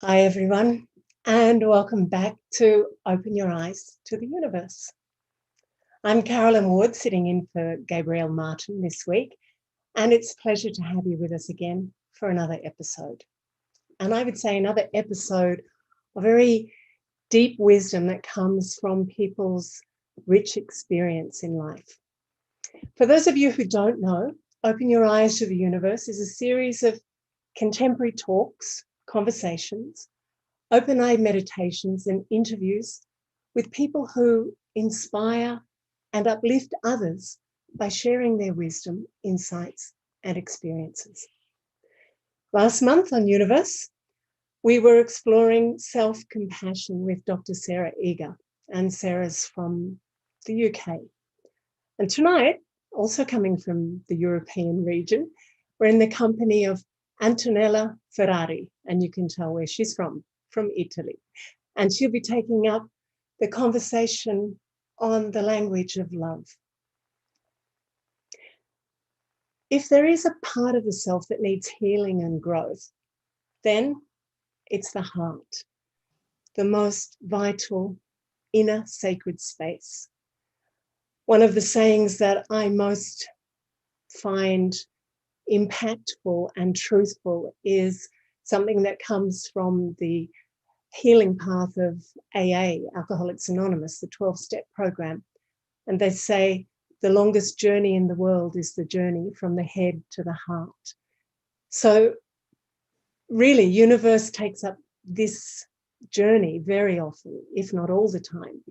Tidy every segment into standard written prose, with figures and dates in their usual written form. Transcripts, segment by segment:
Hi, everyone, and welcome back to Open Your Eyes to the Universe. I'm Carolyn Ward, sitting in for Gabrielle Martin this week, and it's a pleasure to have you with us again for another episode. And I would say another episode of very deep wisdom that comes from people's rich experience in life. For those of you who don't know, Open Your Eyes to the Universe is a series of contemporary talks, conversations, open-eye meditations and interviews with people who inspire and uplift others by sharing their wisdom, insights, and experiences. Last month on Youniverse, we were exploring self-compassion with Dr. Sarah Eager, and Sarah's from the UK. And tonight, also coming from the European region, we're in the company of Antonella Ferrari, and you can tell where she's from Italy. And she'll be taking up the conversation on the language of love. If there is a part of the self that needs healing and growth, then it's the heart, the most vital inner sacred space. One of the sayings that I most find impactful and truthful is something that comes from the healing path of AA, Alcoholics Anonymous, the 12-step program. And they say the longest journey in the world is the journey from the head to the heart. So really, Youniverse takes up this journey very often, if not all the time.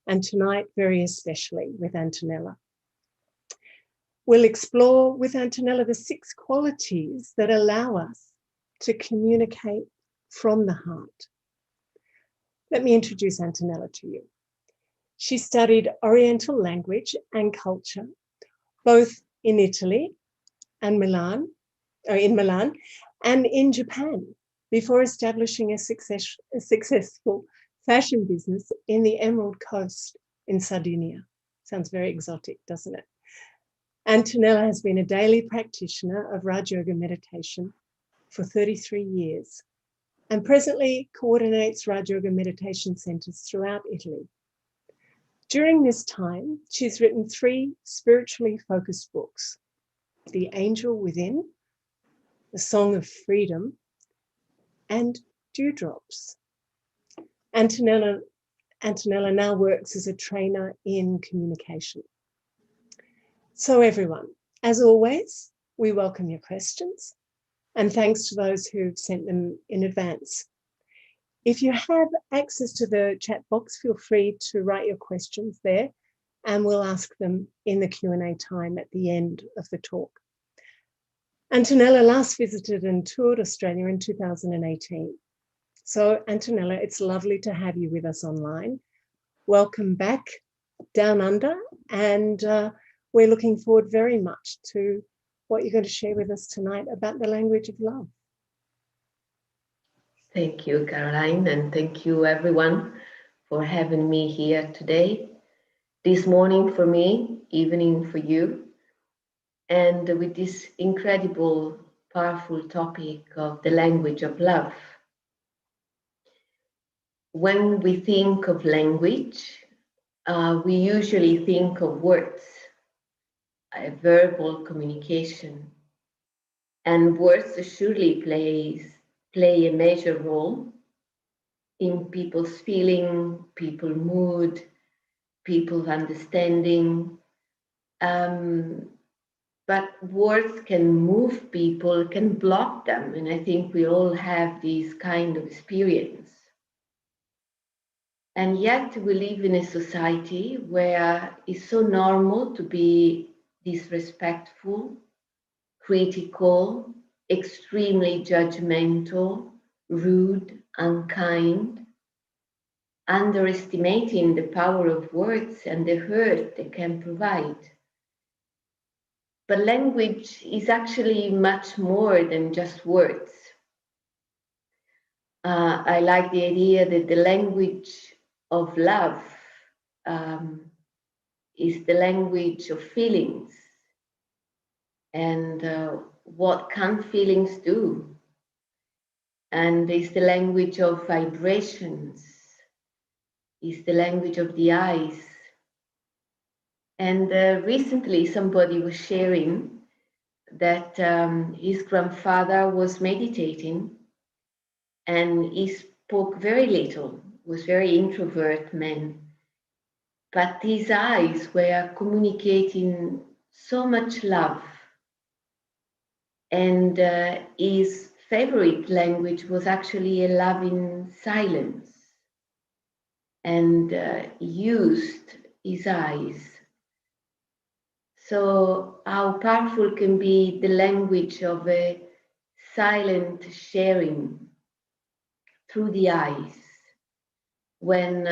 And tonight, very especially with Antonella. We'll explore with Antonella the 6 qualities that allow us to communicate from the heart. Let me introduce Antonella to you. She studied Oriental language and culture, both in Italy and in Milan and in Japan, before establishing a successful fashion business in the Emerald Coast in Sardinia. Sounds very exotic, doesn't it? Antonella has been a daily practitioner of Raj Yoga meditation for 33 years and presently coordinates Raj Yoga meditation centers throughout Italy. During this time, she's written 3 spiritually focused books: The Angel Within, The Song of Freedom, and Dewdrops. Antonella now works as a trainer in communication. So everyone, as always, we welcome your questions, and thanks to those who've sent them in advance. If you have access to the chat box, feel free to write your questions there, and we'll ask them in the Q&A time at the end of the talk. Antonella last visited and toured Australia in 2018. So Antonella, it's lovely to have you with us online. Welcome back down under, and we're looking forward very much to what you're going to share with us tonight about the language of love. Thank you, Caroline, and thank you everyone for having me here today. This morning for me, evening for you, and with this incredible, powerful topic of the language of love. When we think of language, we usually think of words, verbal communication, and words surely play a major role in people's feeling, people's mood, people's understanding. But words can move people, can block them, and I think we all have this kind of experience. And yet we live in a society where it's so normal to be disrespectful, critical, extremely judgmental, rude, unkind, underestimating the power of words and the hurt they can provide. But language is actually much more than just words. I like the idea that the language of love is the language of feelings. And what can feelings do? and it's the language of vibrations, it's the language of the eyes. And recently somebody was sharing that his grandfather was meditating and he spoke very little, was very introvert man, but his eyes were communicating so much love. And his favorite language was actually a loving silence. And he used his eyes. So how powerful can be the language of a silent sharing through the eyes, when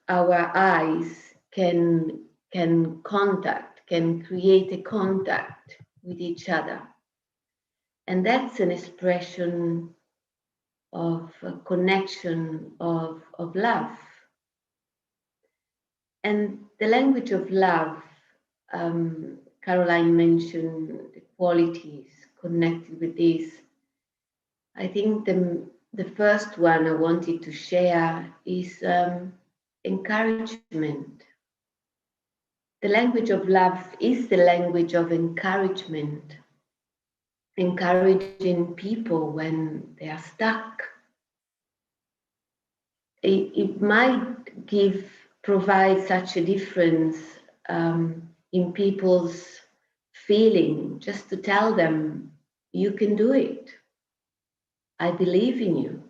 our eyes can create a contact with each other. And that's an expression of connection, of love. And the language of love, Caroline mentioned the qualities connected with this. I think the first one I wanted to share is encouragement. The language of love is the language of encouragement, encouraging people when they are stuck. It might provide such a difference in people's feeling, just to tell them, you can do it. I believe in you.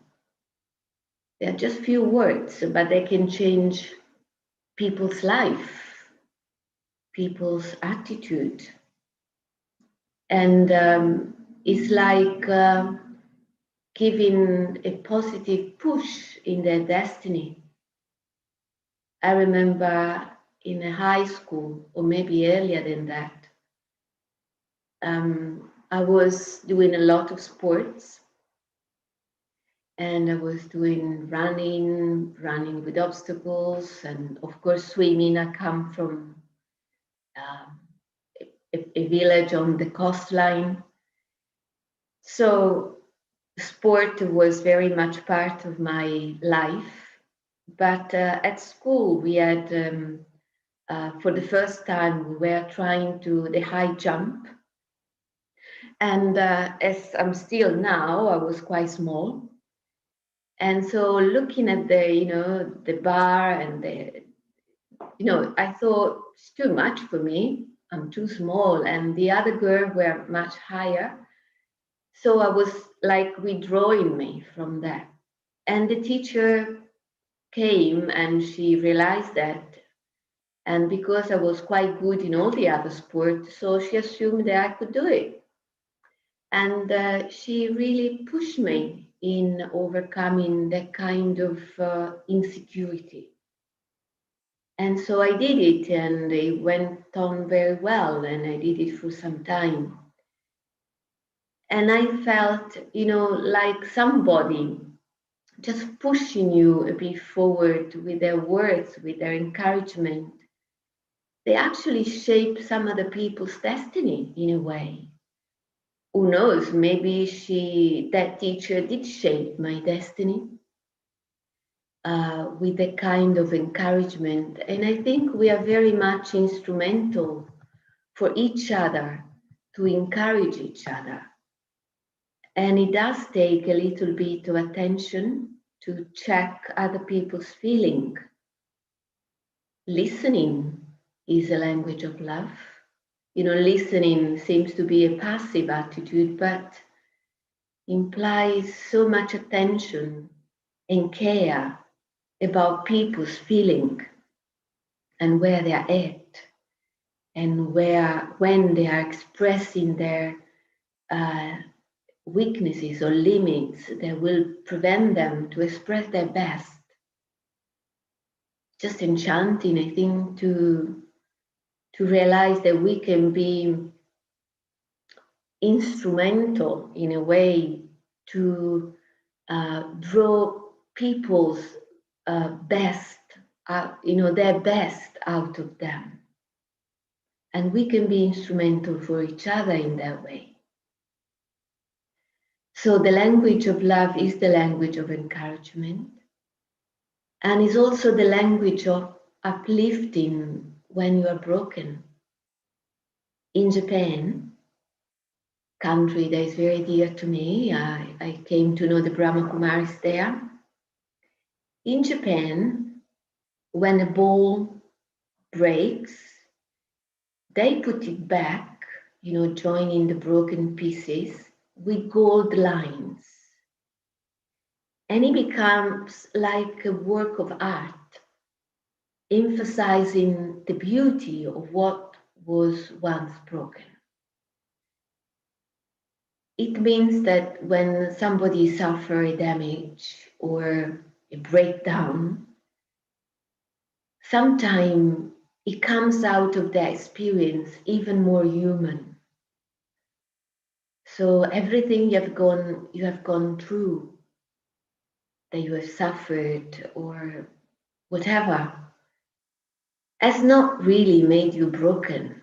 They're just few words, but they can change people's life, people's attitude. And it's like giving a positive push in their destiny. I remember in a high school, or maybe earlier than that, I was doing a lot of sports, and I was doing running with obstacles, and of course swimming. I come from a village on the coastline, so sport was very much part of my life. But at school we had, for the first time, we were trying to the high jump. And as I'm still now, I was quite small. And so looking at the bar and I thought it's too much for me. I'm too small. And the other girl were much higher. So I was like withdrawing me from that. And the teacher came and she realized that. And because I was quite good in all the other sports, so she assumed that I could do it. And she really pushed me in overcoming that kind of insecurity. And so I did it, and it went on very well, and I did it for some time. And I felt, like somebody just pushing you a bit forward with their words, with their encouragement. They actually shape some other people's destiny in a way. Who knows, maybe that teacher did shape my destiny with a kind of encouragement. And I think we are very much instrumental for each other, to encourage each other. And it does take a little bit of attention to check other people's feeling. Listening is a language of love. Listening seems to be a passive attitude, but implies so much attention and care about people's feeling and where they are at, and when they are expressing their weaknesses or limits that will prevent them to express their best. Just enchanting, I think, to realize that we can be instrumental in a way to draw people's best, their best out of them. And we can be instrumental for each other in that way. So the language of love is the language of encouragement, and is also the language of uplifting when you are broken. In Japan, country that is very dear to me, I came to know the Brahma Kumaris there. In Japan, when a ball breaks, they put it back, joining the broken pieces with gold lines. And it becomes like a work of art, emphasizing the beauty of what was once broken. It means that when somebody suffers a damage or a breakdown, sometimes it comes out of their experience even more human. So everything you have gone through, that you have suffered or whatever, has not really made you broken,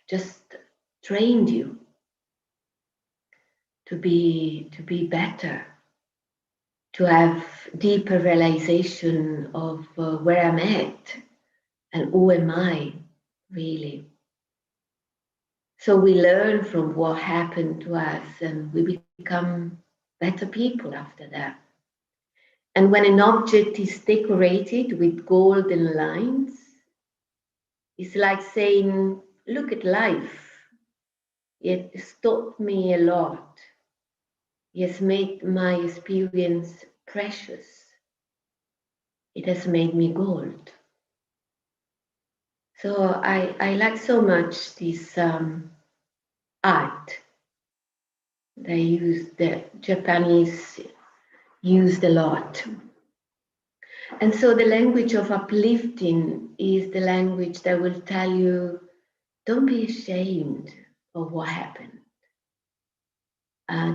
just trained you to be better, to have deeper realization of where I'm at and who am I really. So we learn from what happened to us and we become better people after that. And when an object is decorated with golden lines, it's like saying, look at life. It has taught me a lot. It has made my experience precious. It has made me gold. So I like so much this art. The Japanese used a lot. And so the language of uplifting is the language that will tell you, don't be ashamed of what happened.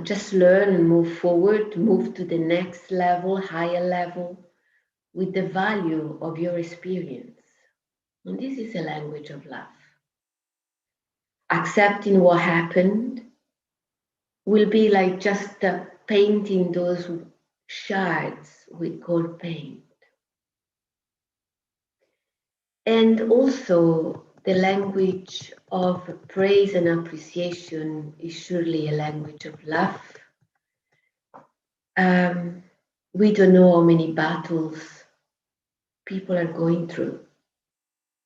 Just learn and move forward, move to the next level, higher level, with the value of your experience. And this is a language of love. Accepting what happened will be like just painting those shards with gold paint. And also the language of praise and appreciation is surely a language of love. We don't know how many battles people are going through,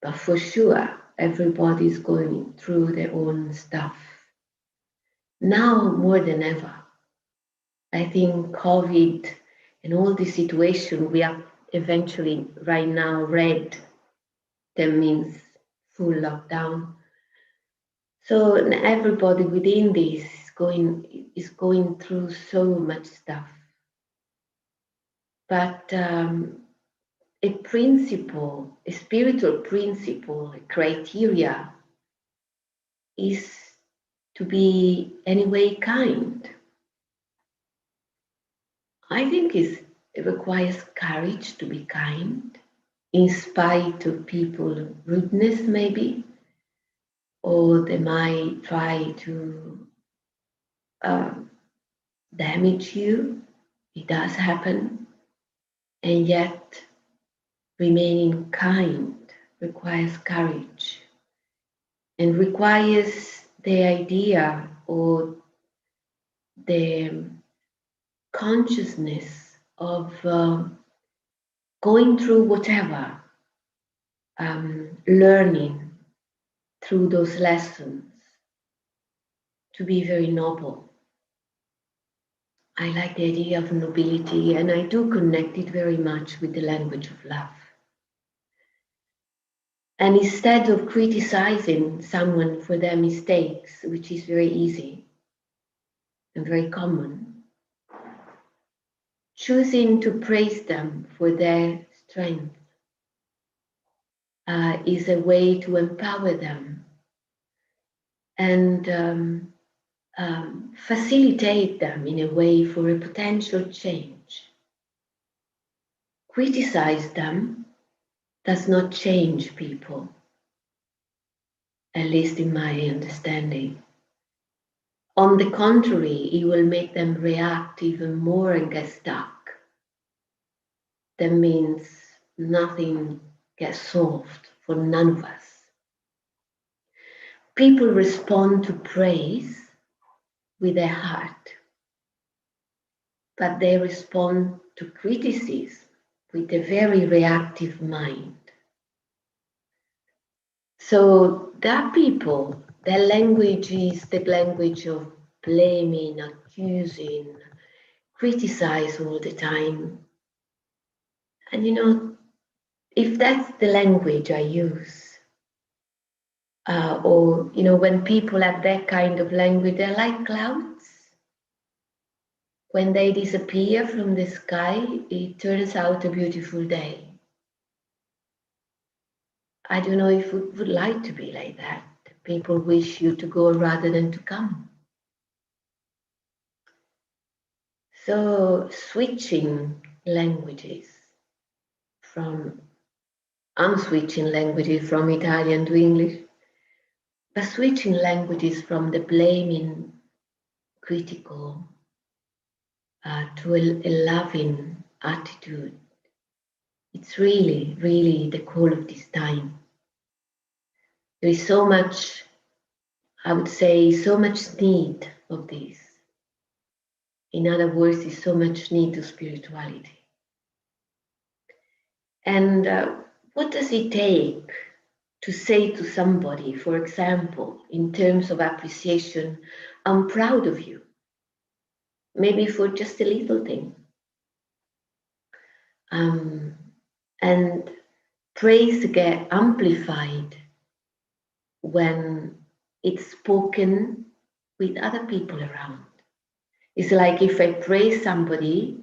but for sure, everybody's going through their own stuff. Now more than ever, I think COVID and all the situation we are eventually right now read, that means full lockdown. So everybody within this is going through so much stuff. But a principle, a spiritual principle, a criteria is to be anyway kind. I think it requires courage to be kind, in spite of people's rudeness maybe, or they might try to damage you. It does happen. And yet remaining kind requires courage and requires the idea or the consciousness of going through whatever, learning through those lessons to be very noble. I like the idea of nobility, and I do connect it very much with the language of love. And instead of criticizing someone for their mistakes, which is very easy and very common, choosing to praise them for their strength is a way to empower them and facilitate them in a way for a potential change. Criticize them does not change people, at least in my understanding. On the contrary, it will make them react even more and get stuck. That means nothing gets solved for none of us. People respond to praise with their heart, but they respond to criticism with a very reactive mind. So that people, their language is the language of blaming, accusing, criticize all the time. And if that's the language I use, or when people have that kind of language, they're like clouds. When they disappear from the sky, it turns out a beautiful day. I don't know if we would like to be like that. People wish you to go rather than to come. So I'm switching languages from Italian to English, but switching languages from the blaming, critical, to a loving attitude. It's really, really the call of this time. There is so much, I would say, so much need of this. In other words, there's so much need of spirituality. And what does it take to say to somebody, for example, in terms of appreciation, I'm proud of you, maybe for just a little thing. And praise get amplified when it's spoken with other people around. It's like if I praise somebody,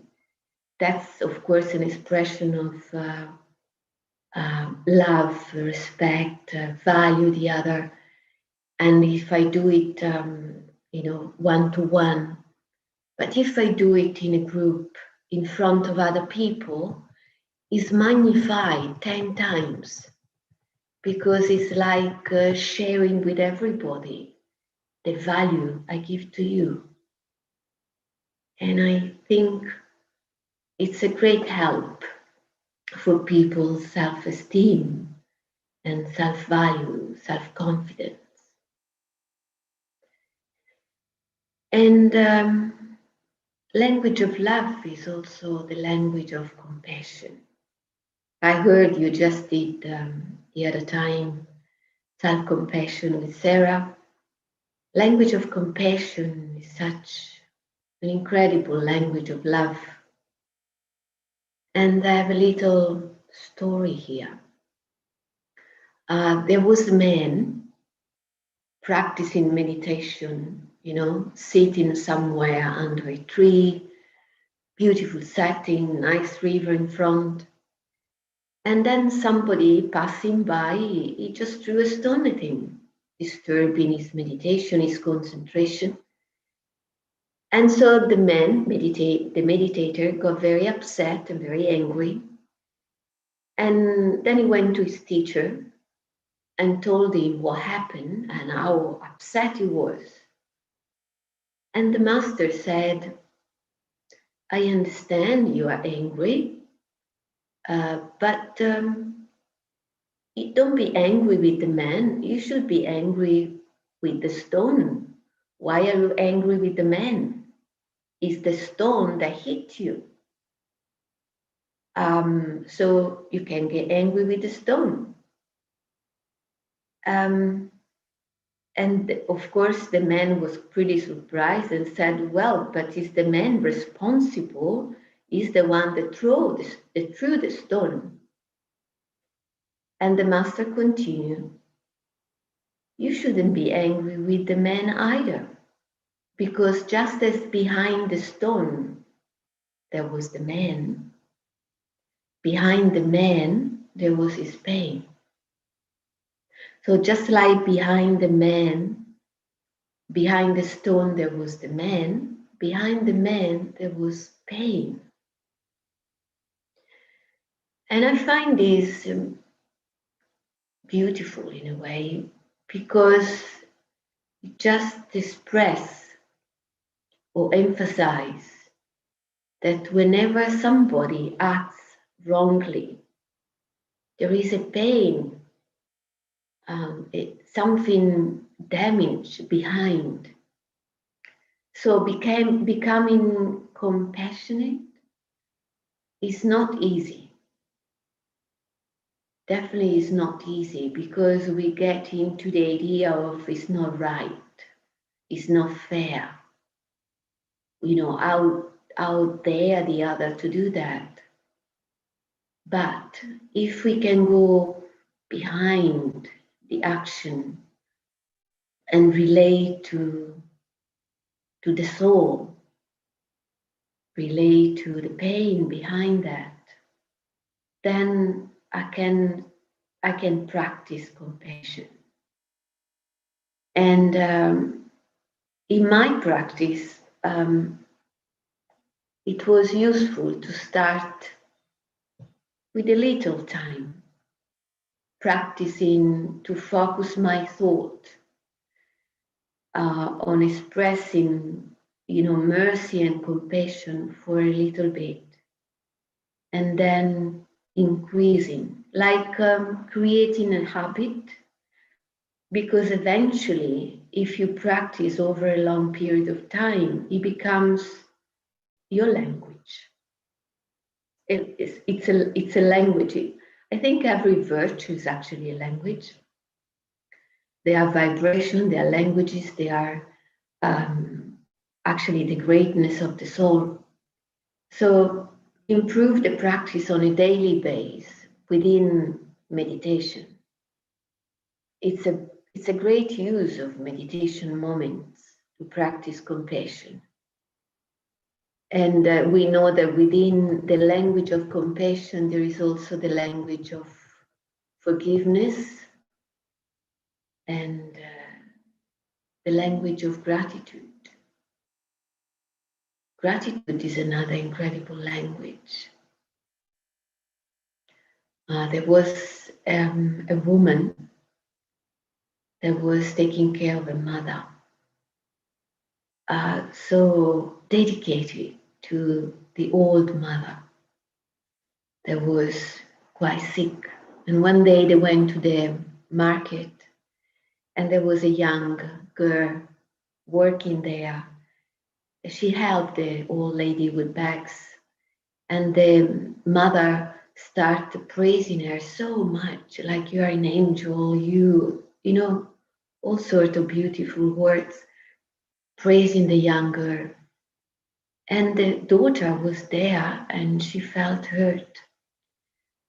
that's of course an expression of love, respect, value the other. And if I do it, one-to-one, but if I do it in a group in front of other people, it's magnified 10 times because it's like sharing with everybody the value I give to you. And I think it's a great help for people's self-esteem and self-value, self-confidence. And language of love is also the language of compassion. I heard you just did the other time self-compassion with Sarah. Language of compassion is such an incredible language of love. And I have a little story here. There was a man practicing meditation, sitting somewhere under a tree, beautiful setting, nice river in front. And then somebody passing by, he just threw a stone at him, disturbing his meditation, his concentration. And so the meditator got very upset and very angry. And then he went to his teacher and told him what happened and how upset he was. And the master said, I understand you are angry, but don't be angry with the man. You should be angry with the stone. Why are you angry with the man? It's the stone that hit you. So you can get angry with the stone. And of course, the man was pretty surprised and said, well, but is the man responsible? Is the one that threw the stone? And the master continued, you shouldn't be angry with the man either, because just as behind the stone, there was the man, behind the man, there was his pain. So just like behind the man, behind the stone, there was the man, behind the man, there was pain. And I find this beautiful in a way, because it just expresses or emphasize that whenever somebody acts wrongly, there is a pain, something damage behind. So becoming compassionate is not easy. Definitely is not easy, because we get into the idea of it's not right, it's not fair. How dare the other to do that? But if we can go behind the action and relate to the soul, relate to the pain behind that, then I can practice compassion. And in my practice, it was useful to start with a little time, practicing to focus my thought on expressing, mercy and compassion for a little bit, and then increasing, like creating a habit, because eventually, if you practice over a long period of time, it becomes your language. It's a language. I think every virtue is actually a language. They are vibration, they are languages, they are actually the greatness of the soul. So improve the practice on a daily basis within meditation. It's a great use of meditation moments to practice compassion. And we know that within the language of compassion, there is also the language of forgiveness and the language of gratitude. Gratitude is another incredible language. There was a woman that was taking care of a mother, so dedicated to the old mother that was quite sick. And one day they went to the market, and there was a young girl working there. She helped the old lady with bags, and the mother started praising her so much, like, you are an angel, all sorts of beautiful words, praising the young girl. And the daughter was there, and she felt hurt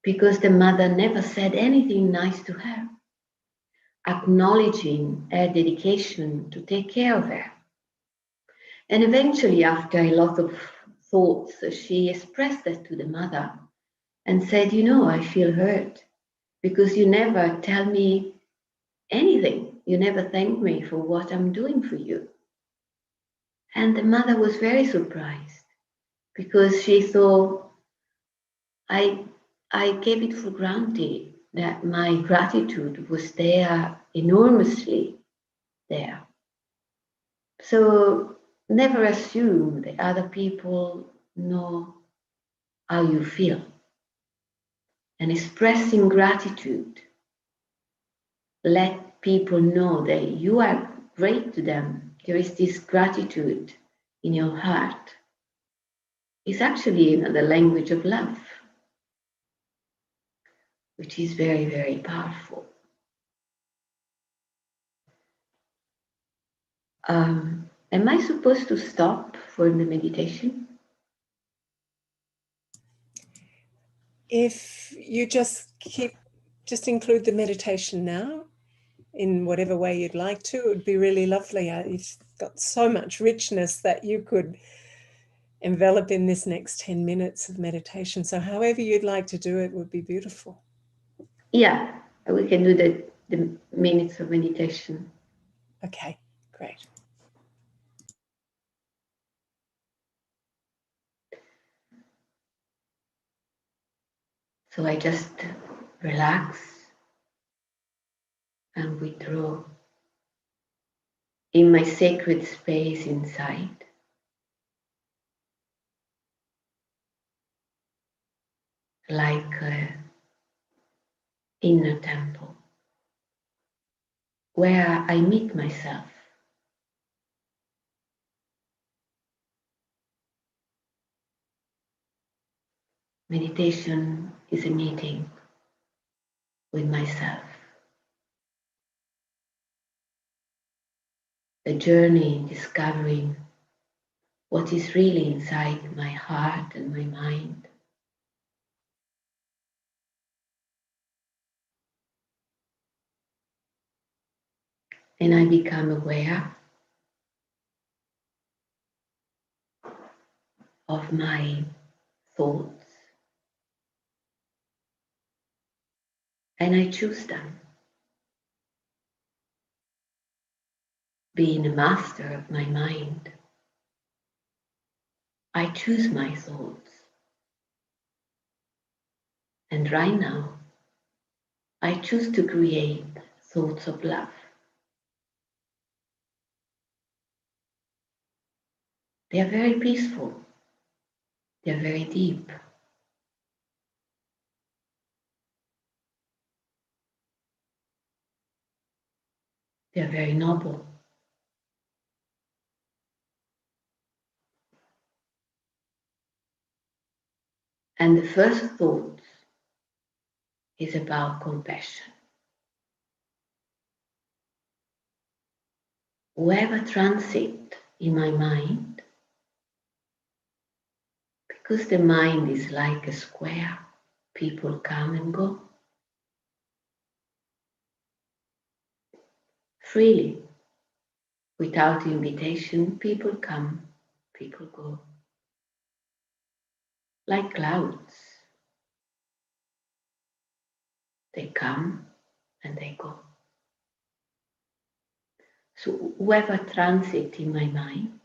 because the mother never said anything nice to her, acknowledging her dedication to take care of her. And eventually, after a lot of thoughts, she expressed that to the mother and said, I feel hurt because you never tell me anything. You never thank me for what I'm doing for you. And the mother was very surprised because she thought, I gave it for granted that my gratitude was there, enormously there. So never assume that other people know how you feel. And expressing gratitude, let people know that you are great to them. There is this gratitude in your heart. It's actually the language of love, which is very, very powerful. Am I supposed to stop for the meditation? If you just include the meditation now in whatever way you'd like to, it would be really lovely. You've got so much richness that you could envelop in this next 10 minutes of meditation. So however you'd like to do it would be beautiful. Yeah, we can do the minutes of meditation. Okay, great. So I just relax and withdraw in my sacred space inside. like an inner temple where I meet myself. Meditation is a meeting with myself, a journey in discovering what is really inside my heart and my mind. And I become aware of my thoughts, and I choose them. Being a master of my mind, I choose my thoughts. And right now, I choose to create thoughts of love. They are very peaceful. They are very deep. They are very noble. And the first thought is about compassion. Whoever transits in my mind, because the mind is like a square, people come and go freely. Without invitation, people come, people go. Like clouds, they come and they go. So whoever transits in my mind,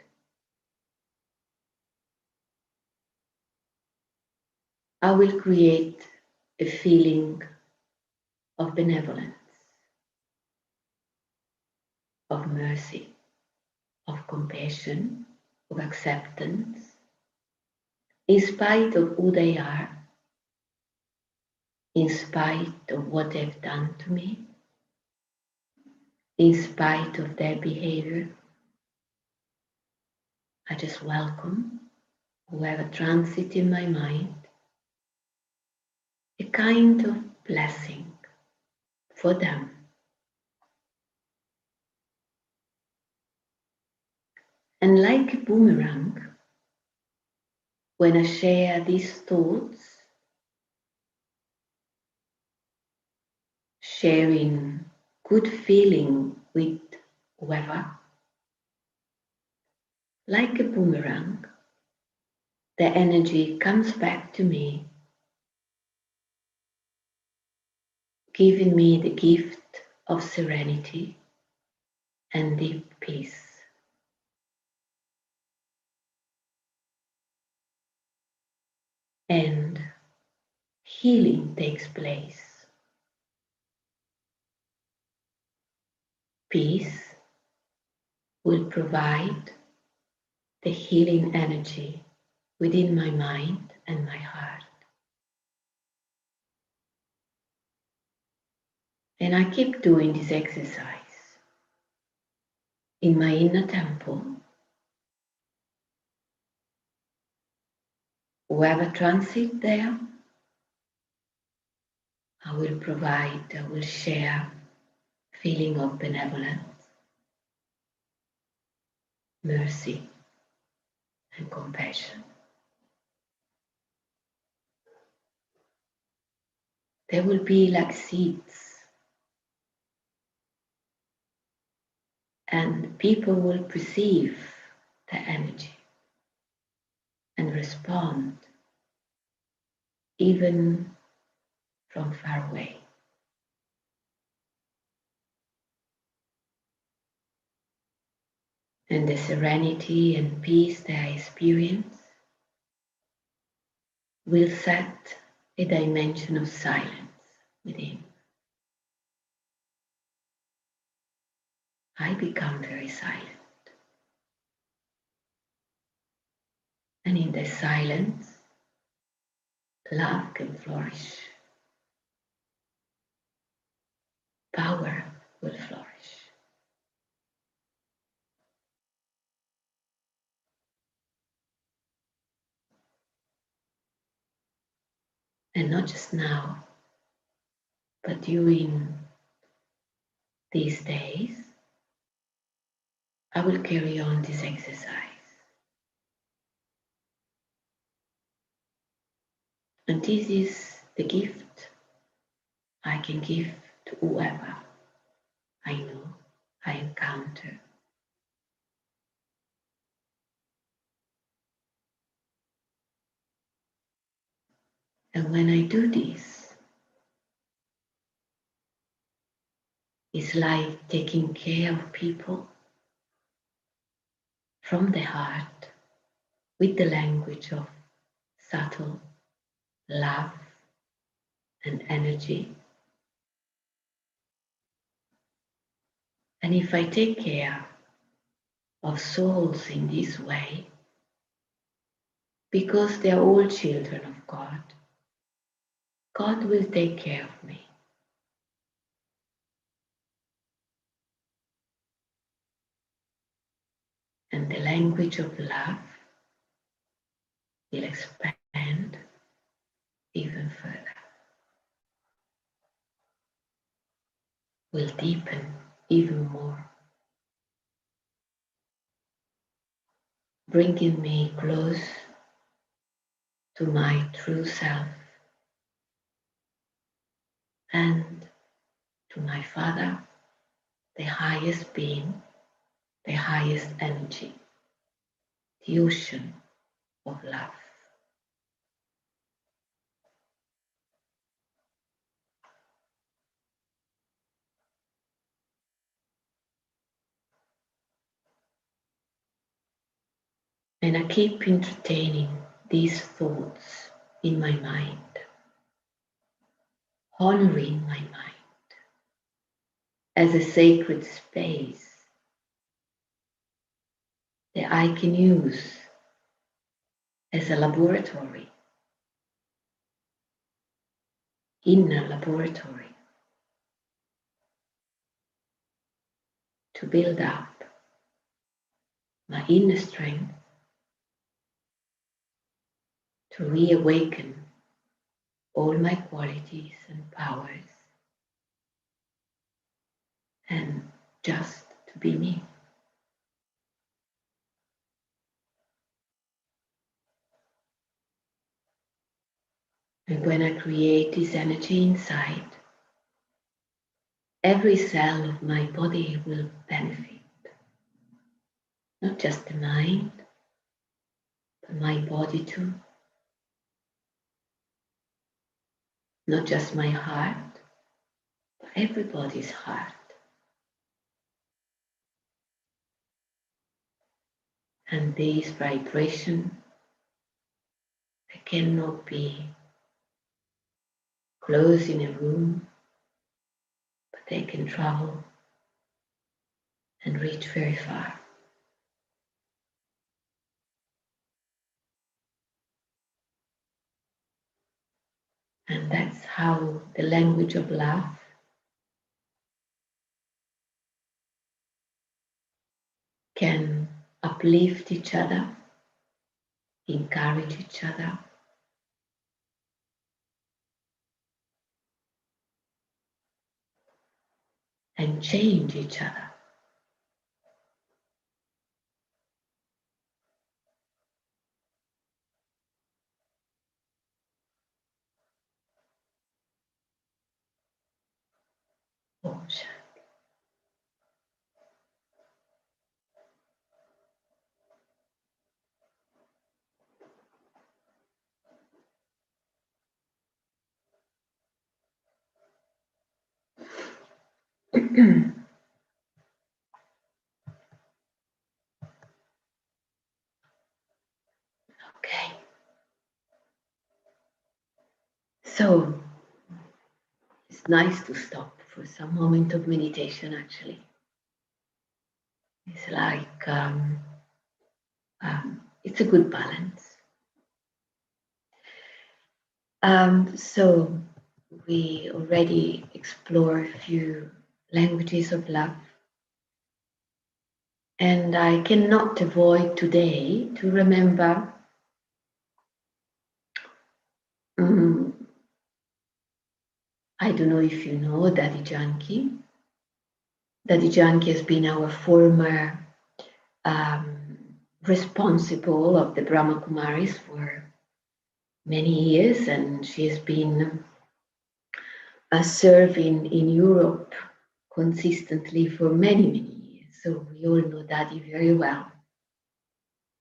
I will create a feeling of benevolence, of mercy, of compassion, of acceptance, in spite of who they are, in spite of what they've done to me, in spite of their behavior. I just welcome whoever transits in my mind, a kind of blessing for them. And like a boomerang, when I share these thoughts, sharing good feeling with whoever, like a boomerang, the energy comes back to me, giving me the gift of serenity and deep peace. And healing takes place. Peace will provide the healing energy within my mind and my heart. And I keep doing this exercise in my inner temple. Whoever transits there, I will share feeling of benevolence, mercy, and compassion. They will be like seeds, and people will perceive the energy and respond even from far away. And the serenity and peace that I experience will set a dimension of silence within. I become very silent. And in the silence, love can flourish. Power will flourish. And not just now, but during these days, I will carry on this exercise. And this is the gift I can give to whoever I know, I encounter. And when I do this, it's like taking care of people from the heart with the language of subtle love and energy. And if I take care of souls in this way, because they are all children of God, God will take care of me. And the language of love will expand even further, will deepen even more, bringing me close to my true self and to my Father, the highest being, the highest energy, the ocean of love. And I keep entertaining these thoughts in my mind, honoring my mind as a sacred space that I can use as a laboratory, inner laboratory, to build up my inner strength, to reawaken all my qualities and powers, and just to be me. And when I create this energy inside, every cell of my body will benefit. Not just the mind, but my body too. Not just my heart, but everybody's heart. And this vibration, I cannot be close in a room, but they can travel and reach very far. And that's how the language of love can uplift each other, encourage each other, and change each other. Oh, okay. So it's nice to stop for some moment of meditation actually. It's like it's a good balance. So we already explored a few languages of love. And I cannot avoid today to remember I don't know if you know Daddy Yankee. Daddy Yankee has been our former responsible of the Brahma Kumaris for many years, and she has been serving in Europe consistently for many, many years. So we all know Daddy very well.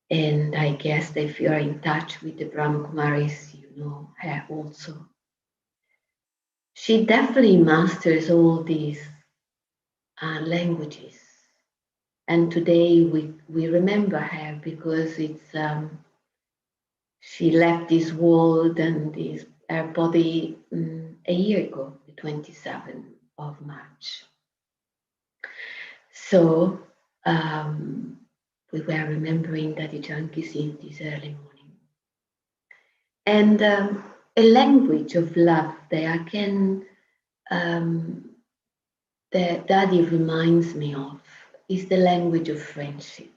And I guess that if you are in touch with the Brahma Kumaris, you know her also. She definitely masters all these languages. And today we remember her because it's she left this world and her body a year ago, the 27th of March. So we were remembering Daddy Junkies in this early morning. And a language of love that I can, that Daddy reminds me of, is the language of friendship.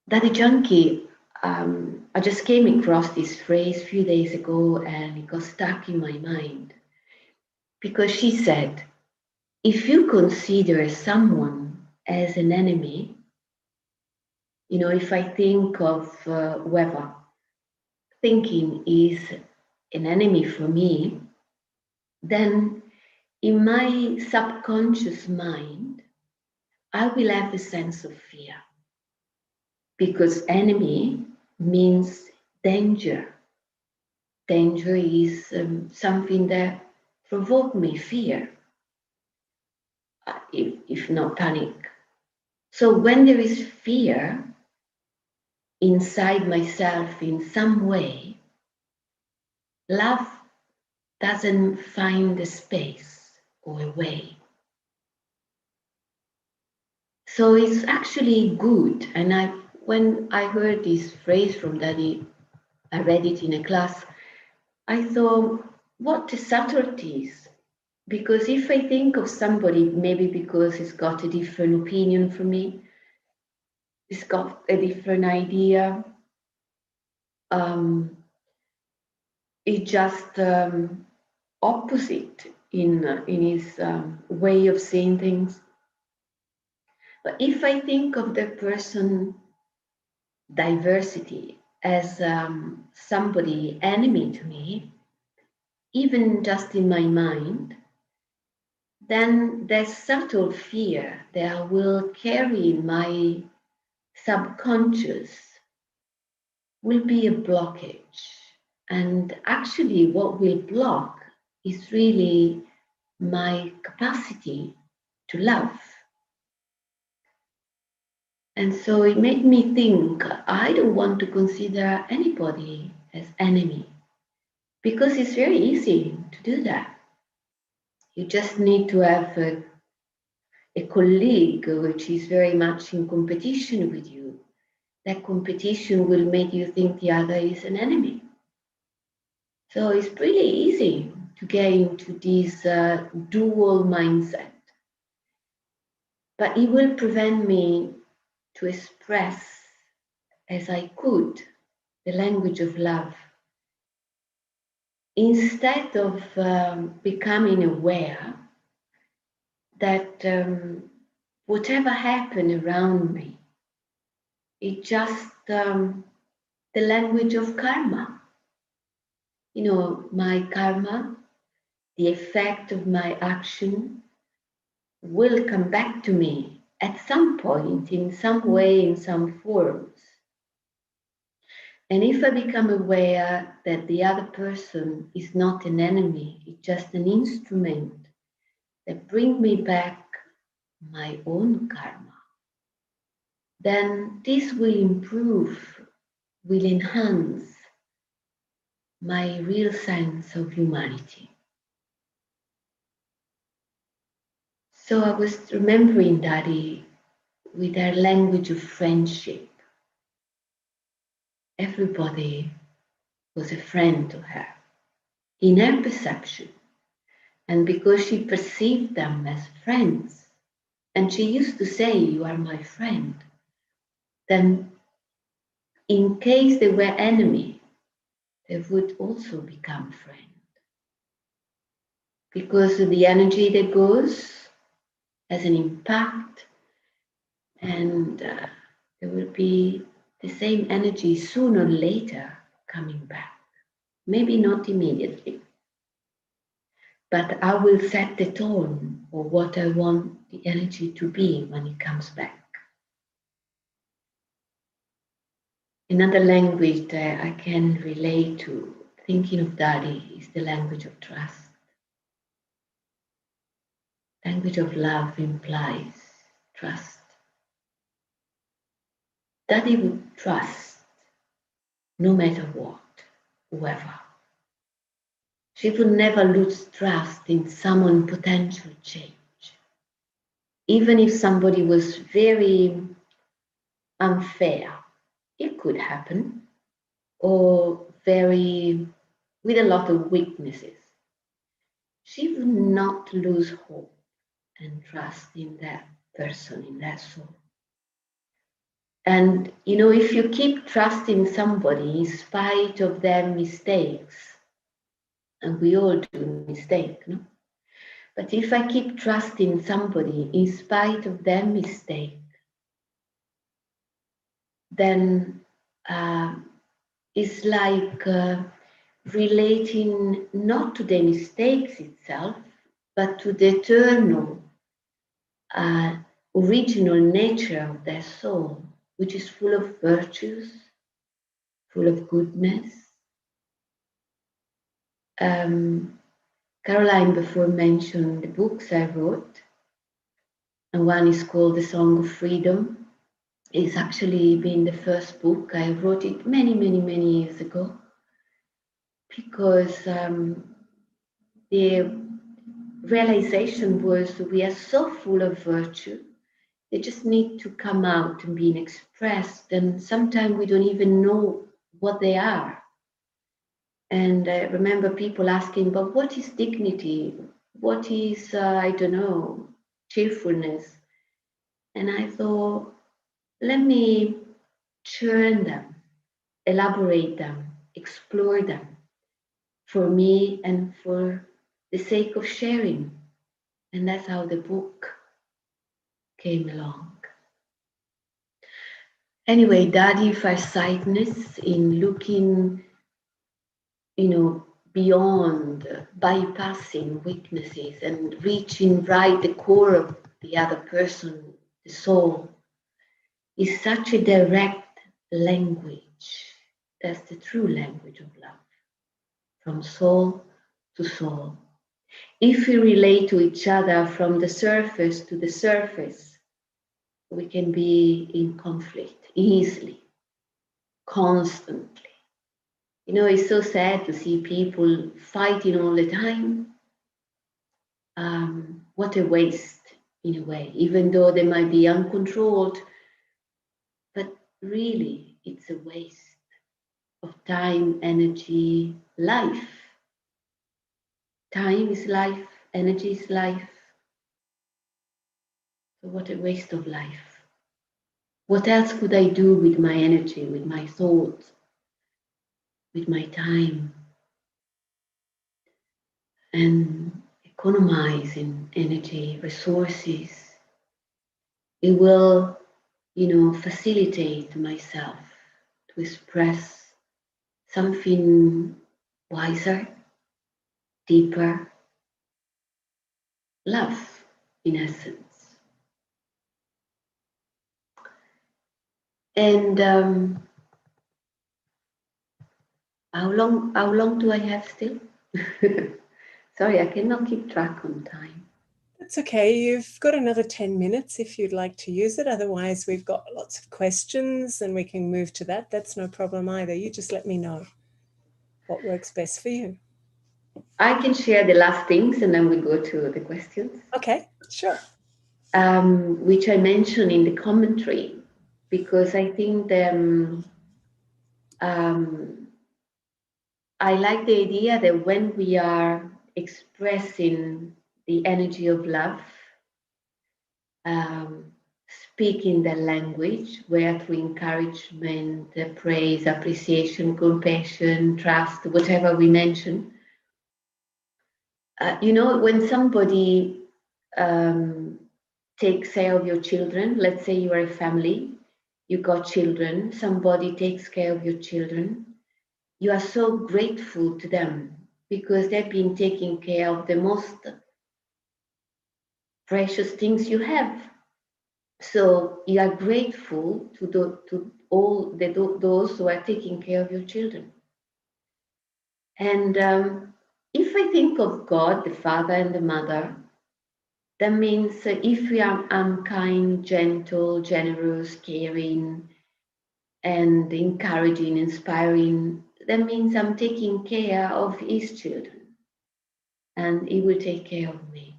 Daddy Junkie, I just came across this phrase a few days ago and it got stuck in my mind because she said, if you consider someone as an enemy, you know, if I think of whoever thinking is an enemy for me, then in my subconscious mind, I will have a sense of fear because enemy means danger. Danger is something that provokes me fear, if not panic. So when there is fear inside myself in some way, love doesn't find a space or a way. So it's actually good. And when I heard this phrase from Daddy, I read it in a class, I thought, what the subtleties. Because if I think of somebody, maybe because he's got a different opinion from me, he's got a different idea, it's just opposite in his way of seeing things. But if I think of the person diversity as somebody enemy to me, even just in my mind, then there's subtle fear that I will carry in my subconscious will be a blockage. And actually, what will block is really my capacity to love. And so it made me think I don't want to consider anybody as enemy because it's very easy to do that. You just need to have a colleague which is very much in competition with you. That competition will make you think the other is an enemy. So it's pretty easy to get into this dual mindset. But it will prevent me to express as I could the language of love. Instead of becoming aware that whatever happened around me, it's just the language of karma. You know, my karma, the effect of my action will come back to me at some point, in some way, in some forms. And if I become aware that the other person is not an enemy, it's just an instrument that brings me back my own karma, then this will improve, will enhance my real sense of humanity. So I was remembering Daddy with our language of friendship. Everybody was a friend to her in her perception. And because she perceived them as friends, and she used to say, "You are my friend," then in case they were enemy, they would also become friends. Because the energy that goes has an impact, and there will be the same energy sooner or later coming back. Maybe not immediately, but I will set the tone for what I want the energy to be when it comes back. Another language that I can relate to thinking of Daddy is the language of trust. Language of love implies trust. Daddy would trust no matter what, whoever. She would never lose trust in someone potential change. Even if somebody was very unfair, it could happen, or very with a lot of weaknesses. She would not lose hope and trust in that person, in that soul. And if you keep trusting somebody in spite of their mistakes, and we all do mistakes, no? But if I keep trusting somebody in spite of their mistake, then it's like relating not to the mistakes itself, but to the eternal, original nature of their soul, which is full of virtues, full of goodness. Caroline before mentioned the books I wrote, and one is called The Song of Freedom. It's actually been the first book. I wrote it many, many, many years ago because the realization was we are so full of virtue. They just need to come out and being expressed, and sometimes we don't even know what they are. And I remember people asking, but what is dignity? What is, I don't know, cheerfulness? And I thought, let me churn them, elaborate them, explore them for me and for the sake of sharing. And that's how the book came along. Anyway, Daddy farsightedness in looking, beyond, bypassing weaknesses and reaching right the core of the other person, the soul, is such a direct language. That's the true language of love, from soul to soul. If we relate to each other from the surface to the surface, we can be in conflict easily, constantly. It's so sad to see people fighting all the time. What a waste, in a way, even though they might be uncontrolled, but really it's a waste of time, energy, life. Time is life, energy is life. So what a waste of life. What else could I do with my energy, with my thoughts, with my time? And economizing energy, resources. It will, facilitate myself to express something wiser, deeper, love in essence. And how long do I have still? Sorry, I cannot keep track on time. That's okay. You've got another 10 minutes if you'd like to use it. Otherwise, we've got lots of questions and we can move to that. That's no problem either. You just let me know what works best for you. I can share the last things and then we go to the questions. Okay, sure. Which I mentioned in the commentary, because I think I like the idea that when we are expressing the energy of love, um, speaking the language, where through encouragement, praise, appreciation, compassion, trust, whatever we mention, when somebody um, takes care of your children, let's say you are a family, you got children, somebody takes care of your children, you are so grateful to them because they've been taking care of the most precious things you have. So you are grateful to all those who are taking care of your children. And if I think of God, the Father and the Mother, that means if I'm kind, gentle, generous, caring, and encouraging, inspiring, that means I'm taking care of His children, and He will take care of me.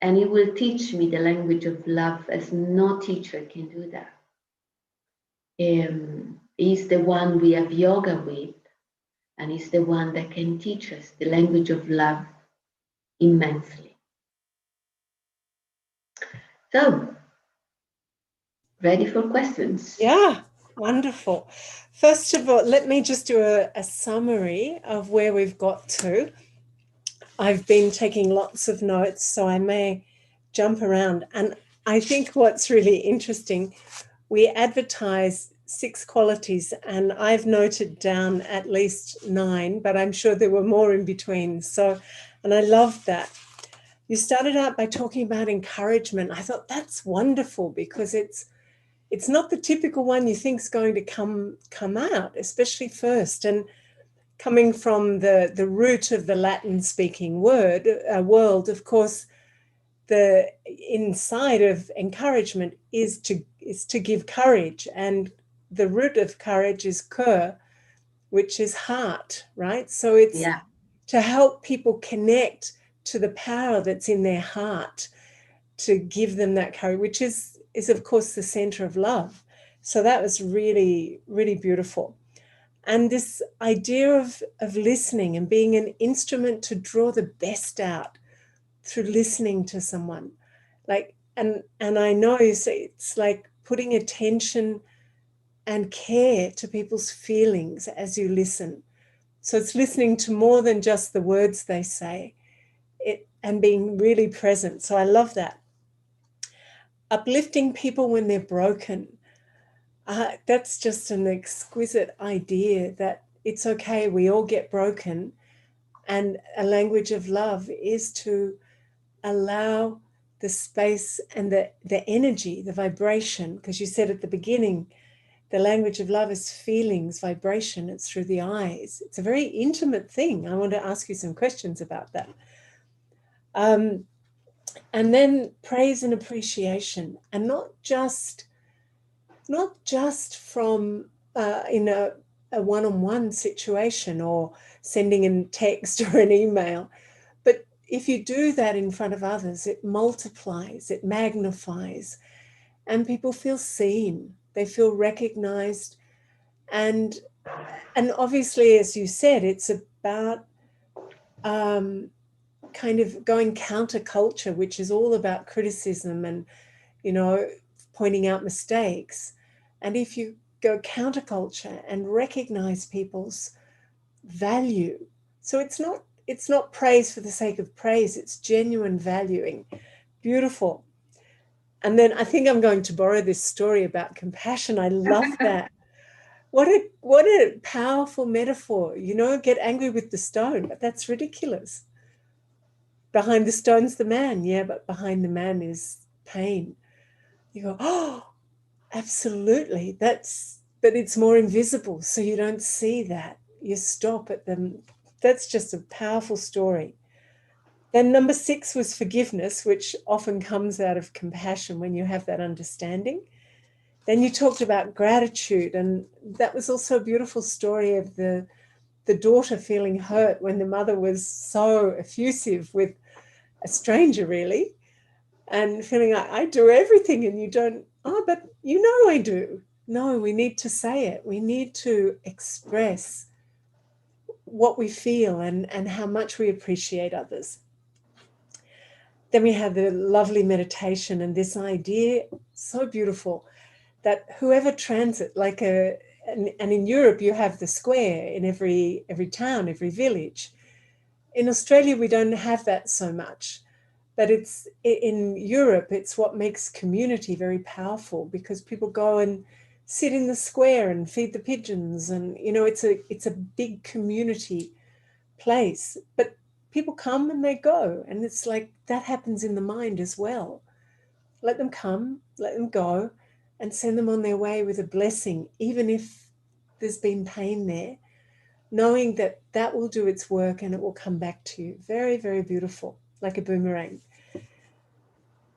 And He will teach me the language of love as no teacher can do that. He's the one we have yoga with, and He's the one that can teach us the language of love immensely. So, ready for questions? Yeah, wonderful. First of all, let me just do a summary of where we've got to. I've been taking lots of notes, so I may jump around. And I think what's really interesting, we advertise 6 qualities, and I've noted down at least 9, but I'm sure there were more in between. So, and I love that. You started out by talking about encouragement. I thought that's wonderful because it's not the typical one you think is going to come out, especially first. And coming from the root of the Latin speaking world, of course, the inside of encouragement is to give courage, and the root of courage is cœur, which is heart, right? So it's to help people connect to the power that's in their heart, to give them that courage, which is of course the center of love. So that was really, really beautiful. And this idea of listening and being an instrument to draw the best out through listening to someone. Like, and I know it's like putting attention and care to people's feelings as you listen. So it's listening to more than just the words they say, and being really present. So I love that. Uplifting people when they're broken. That's just an exquisite idea that it's okay, we all get broken. And a language of love is to allow the space and the energy, the vibration, because you said at the beginning, the language of love is feelings, vibration, it's through the eyes. It's a very intimate thing. I want to ask you some questions about that. And then praise and appreciation, and not just from in a one-on-one situation or sending a text or an email, but if you do that in front of others, it multiplies, it magnifies, and people feel seen, they feel recognized. And obviously, as you said, it's about kind of going counterculture, which is all about criticism and, pointing out mistakes. And if you go counterculture and recognize people's value, so it's not praise for the sake of praise, it's genuine valuing. Beautiful. And then I think I'm going to borrow this story about compassion. I love that. What a powerful metaphor. Get angry with the stone, but that's ridiculous. Behind the stone's the man. Yeah, but behind the man is pain. You go, oh, absolutely. But it's more invisible, so you don't see that. You stop at them. That's just a powerful story. Then number 6 was forgiveness, which often comes out of compassion when you have that understanding. Then you talked about gratitude, and that was also a beautiful story of the daughter feeling hurt when the mother was so effusive with a stranger, really, and feeling like, I do everything and you don't. Oh, but I do. No, we need to say it. We need to express what we feel and how much we appreciate others. Then we have the lovely meditation and this idea, so beautiful, that whoever transit, and in Europe you have the square in every town, every village. In Australia we don't have that so much, but it's in Europe, it's what makes community very powerful, because people go and sit in the square and feed the pigeons, and it's a big community place. But people come and they go, and it's like that happens in the mind as well. Let them come, let them go, and send them on their way with a blessing, even if there's been pain there, knowing that that will do its work and it will come back to you. Very, very beautiful, like a boomerang.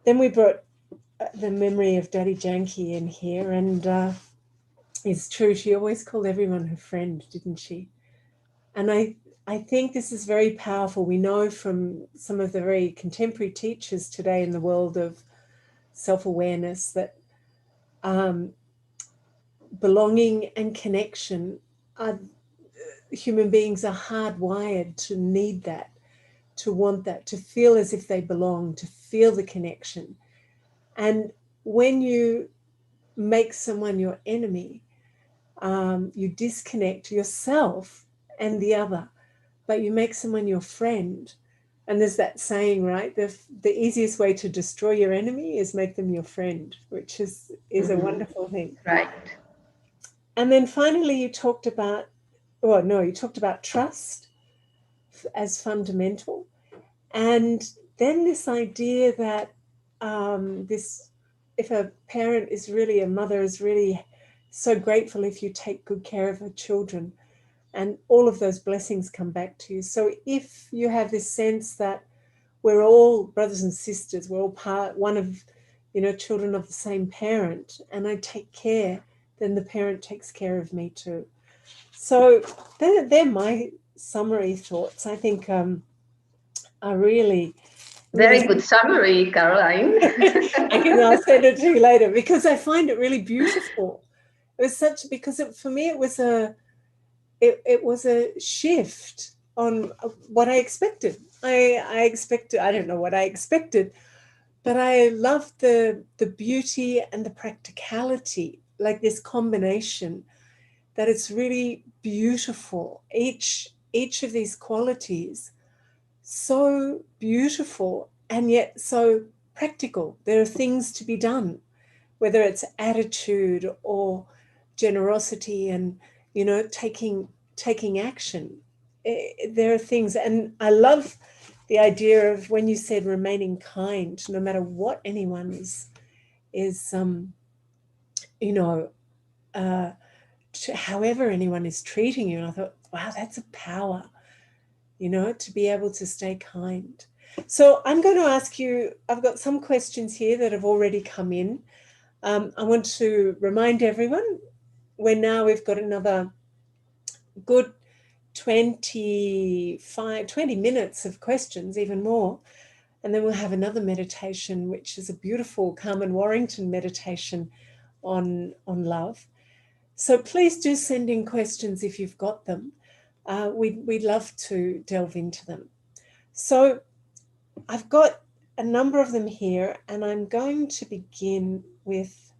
Then we brought the memory of Daddy Janky in here, and it's true, she always called everyone her friend, didn't she? And I think this is very powerful. We know from some of the very contemporary teachers today in the world of self-awareness that belonging and connection are, human beings are hardwired to need that, to want that, to feel as if they belong, to feel the connection. And when you make someone your enemy, you disconnect yourself and the other, but you make someone your friend. And there's that saying, right? The easiest way to destroy your enemy is make them your friend, which is a wonderful thing. Right. And then finally, you talked about trust as fundamental. And then this idea that if a parent is really, a mother is really so grateful if you take good care of her children, and all of those blessings come back to you. So if you have this sense that we're all brothers and sisters, we're all one of, children of the same parent, and I take care, then the parent takes care of me too. So they're my summary thoughts. I think are really very good summary, Caroline. I'll send it to you later, because I find it really beautiful. It was because for me it was a shift on what I expected. I don't know what I expected, but I loved the beauty and the practicality, like this combination, that it's really beautiful. Each of these qualities, so beautiful and yet so practical. There are things to be done, whether it's attitude or generosity and, taking action. There are things, and I love the idea of when you said remaining kind, no matter what anyone is however anyone is treating you. And I thought, wow, that's a power, to be able to stay kind. So I'm going to ask you, I've got some questions here that have already come in. I want to remind everyone, we've got another good 20 minutes of questions, even more. And then we'll have another meditation, which is a beautiful Carmen Warrington meditation on love. So please do send in questions if you've got them. We'd love to delve into them. So I've got a number of them here, and I'm going to begin with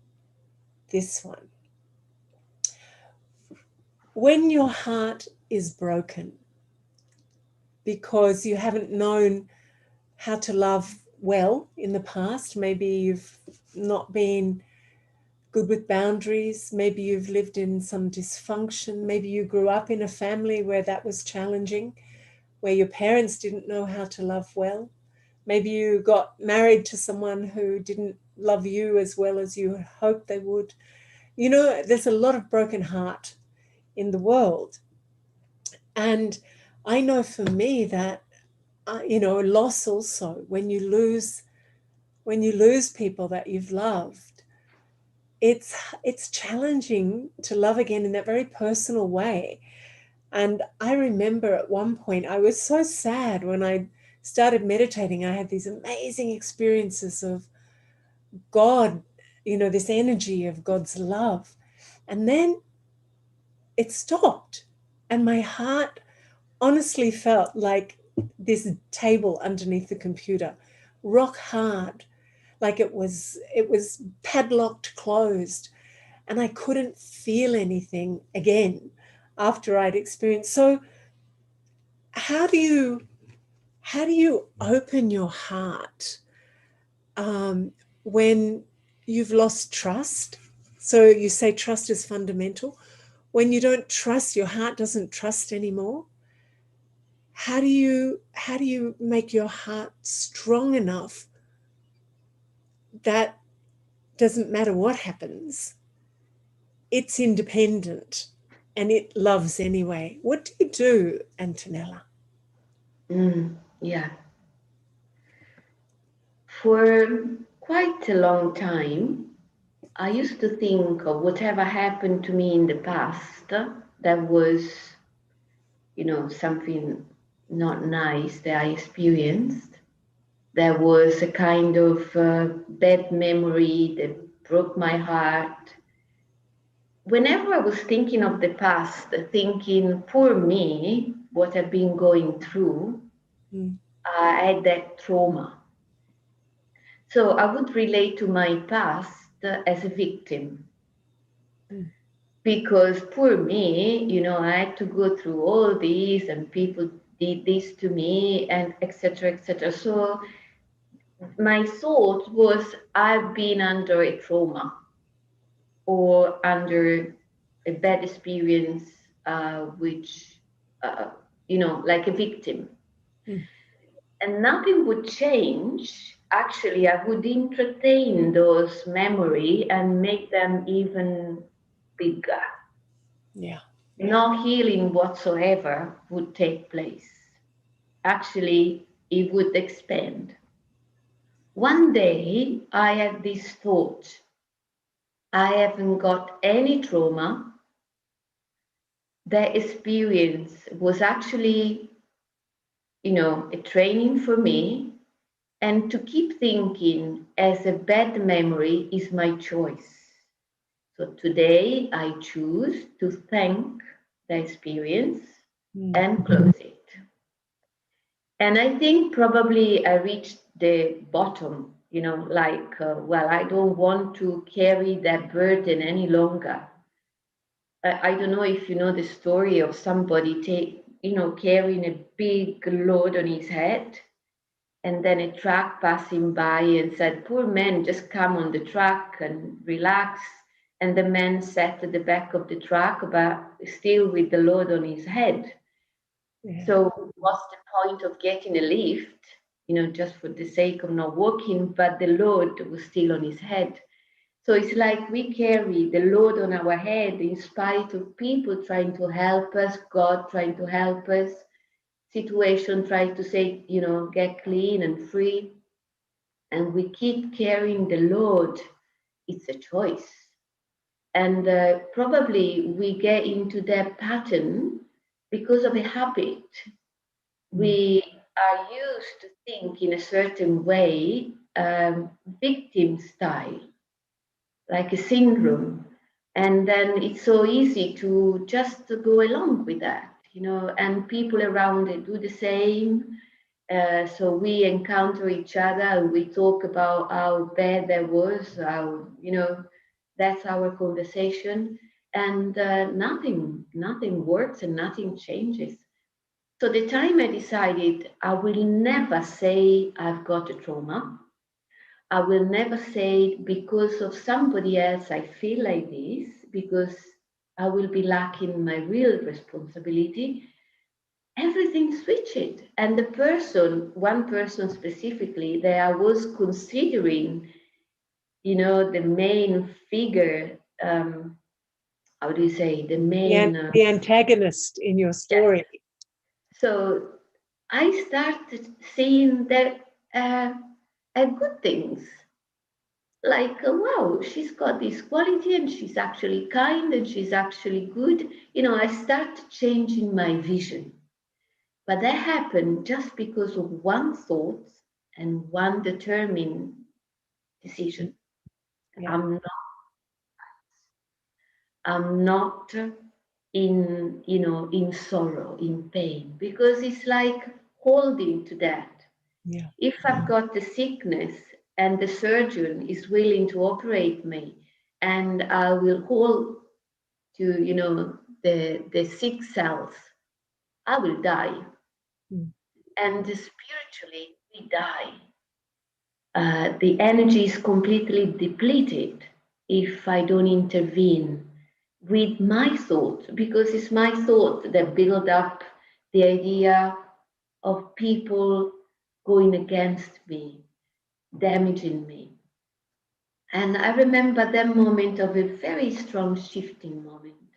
this one. When your heart is broken because you haven't known how to love well in the past, maybe you've not been good with boundaries, maybe you've lived in some dysfunction, maybe you grew up in a family where that was challenging, where your parents didn't know how to love well, maybe you got married to someone who didn't love you as well as you hoped they would. There's a lot of broken heart in the world. And I know for me that, loss also, when you lose people that you've loved, it's challenging to love again in that very personal way. And I remember at one point, I was so sad when I started meditating. I had these amazing experiences of God, this energy of God's love. And then it stopped, and my heart honestly felt like this table underneath the computer, rock hard, like it was padlocked closed, and I couldn't feel anything again after I'd experienced. So how do you open your heart when you've lost trust? So you say trust is fundamental. When you don't trust, your heart doesn't trust anymore. How do you make your heart strong enough that doesn't matter what happens, it's independent and it loves anyway? What do you do, Antonella? Yeah. For quite a long time, I used to think of whatever happened to me in the past that was, something not nice that I experienced. There was a kind of bad memory that broke my heart. Whenever I was thinking of the past, thinking, poor me, what I've been going through, Mm, I had that trauma. So I would relate to my past as a victim mm, because poor me, I had to go through all these and people did this to me and etc. etc. So my thought was I've been under a trauma or under a bad experience, which, uh, like a victim. mm, And nothing would change. Actually, I would entertain those memory and make them even bigger. yeah. No healing whatsoever would take place. Actually, it would expand. One day, I had this thought: I haven't got any trauma. The experience was actually, a training for me. And to keep thinking as a bad memory is my choice. So today I choose to thank the experience Mm, and close it. And I think probably I reached the bottom, like, well, I don't want to carry that burden any longer. I don't know if you know the story of somebody carrying a big load on his head, and then a truck passing by and said, poor man, just come on the truck and relax. And the man sat at the back of the truck, but still with the load on his head. yeah. So what's the point of getting a lift, just for the sake of not walking, but the load was still on his head. So it's like we carry the load on our head in spite of people trying to help us, God trying to help us, situation trying to say, get clean and free. And we keep carrying the load. It's a choice. And probably we get into that pattern because of a habit. Mm, We are used to think in a certain way, victim style, like a syndrome. And then it's so easy to just go along with that, and people around it do the same. So we encounter each other and we talk about how bad that was, how, that's our conversation. And nothing works and nothing changes. So the time I decided I will never say I've got a trauma. I will never say because of somebody else I feel like this, because I will be lacking my real responsibility. Everything switched. And one person specifically that I was considering, the main figure, how do you say, the main, the antagonist in your yes. story. So I started seeing that good things. Like, wow, she's got this quality and she's actually kind and she's actually good. I started changing my vision. But that happened just because of one thought and one determined Mm, decision. yeah. I'm not, I'm not in, in sorrow, in pain, because it's like holding to that. Yeah. If I've got the sickness and the surgeon is willing to operate me, and I will hold to, the sick cells, I will die. Mm. And spiritually, we die. The energy is completely depleted if I don't intervene with my thoughts, because it's my thought that build up the idea of people going against me, damaging me. And I remember that moment of a very strong shifting moment.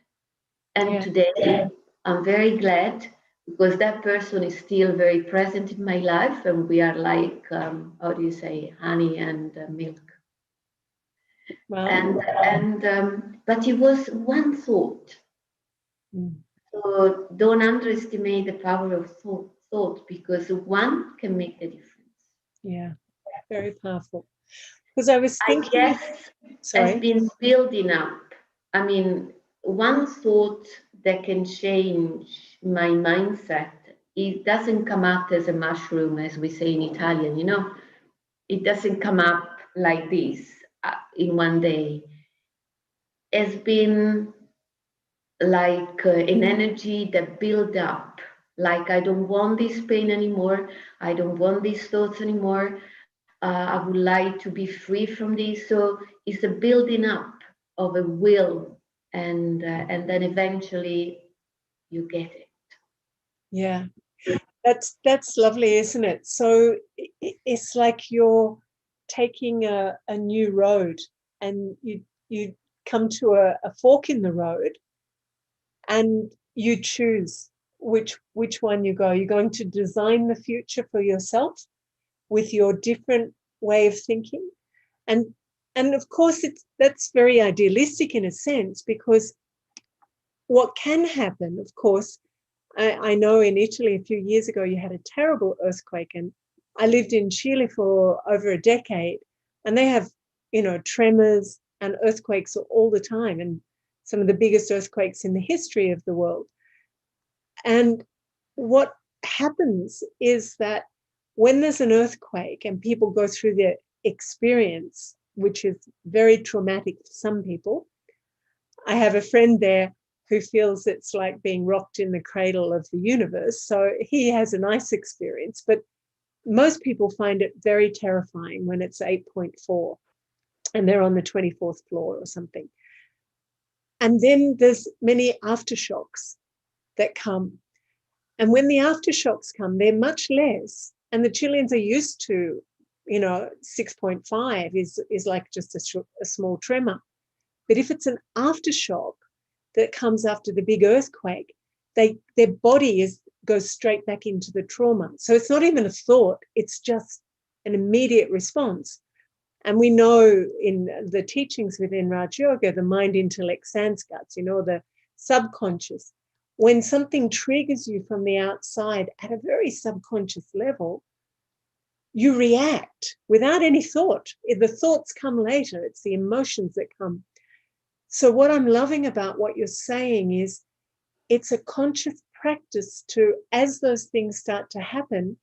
And Yeah. today I'm very glad because that person is still very present in my life, and we are like, how do you say, honey and milk. Well. And but it was one thought. Mm. So don't underestimate the power of thought, because one can make the difference. Yeah. Very powerful. Because I was I thinking. guess has Sorry. been building up. I mean, one thought that can change my mindset. It doesn't come up as a mushroom, as we say in Italian. It doesn't come up like this in one day. It's been like an energy that build up. Like, I don't want this pain anymore. I don't want these thoughts anymore. I would like to be free from this. So it's a building up of a will, and then eventually you get it. Yeah. That's lovely, isn't it? So it's like you're taking a new road, and you come to a fork in the road, and you choose which one you go. You're going to design the future for yourself with your different way of thinking. And and of course that's very idealistic in a sense, because what can happen, of course, I know in Italy a few years ago, you had a terrible earthquake, and I lived in Chile for over a decade, and they have, tremors and earthquakes all the time, and some of the biggest earthquakes in the history of the world. And what happens is that when there's an earthquake and people go through the experience, which is very traumatic for some people, I have a friend there who feels it's like being rocked in the cradle of the universe. So he has a nice experience, but most people find it very terrifying when it's 8.4 and they're on the 24th floor or something. And then there's many aftershocks that come. And when the aftershocks come, they're much less. And the Chileans are used to, 6.5 is like just a small tremor. But if it's an aftershock that comes after the big earthquake, their body goes straight back into the trauma. So it's not even a thought, it's just an immediate response. And we know in the teachings within Raj Yoga, the mind, intellect, sanskats, the subconscious, when something triggers you from the outside at a very subconscious level, you react without any thought. The thoughts come later, it's the emotions that come. So what I'm loving about what you're saying is it's a conscious practice to, as those things start to happen,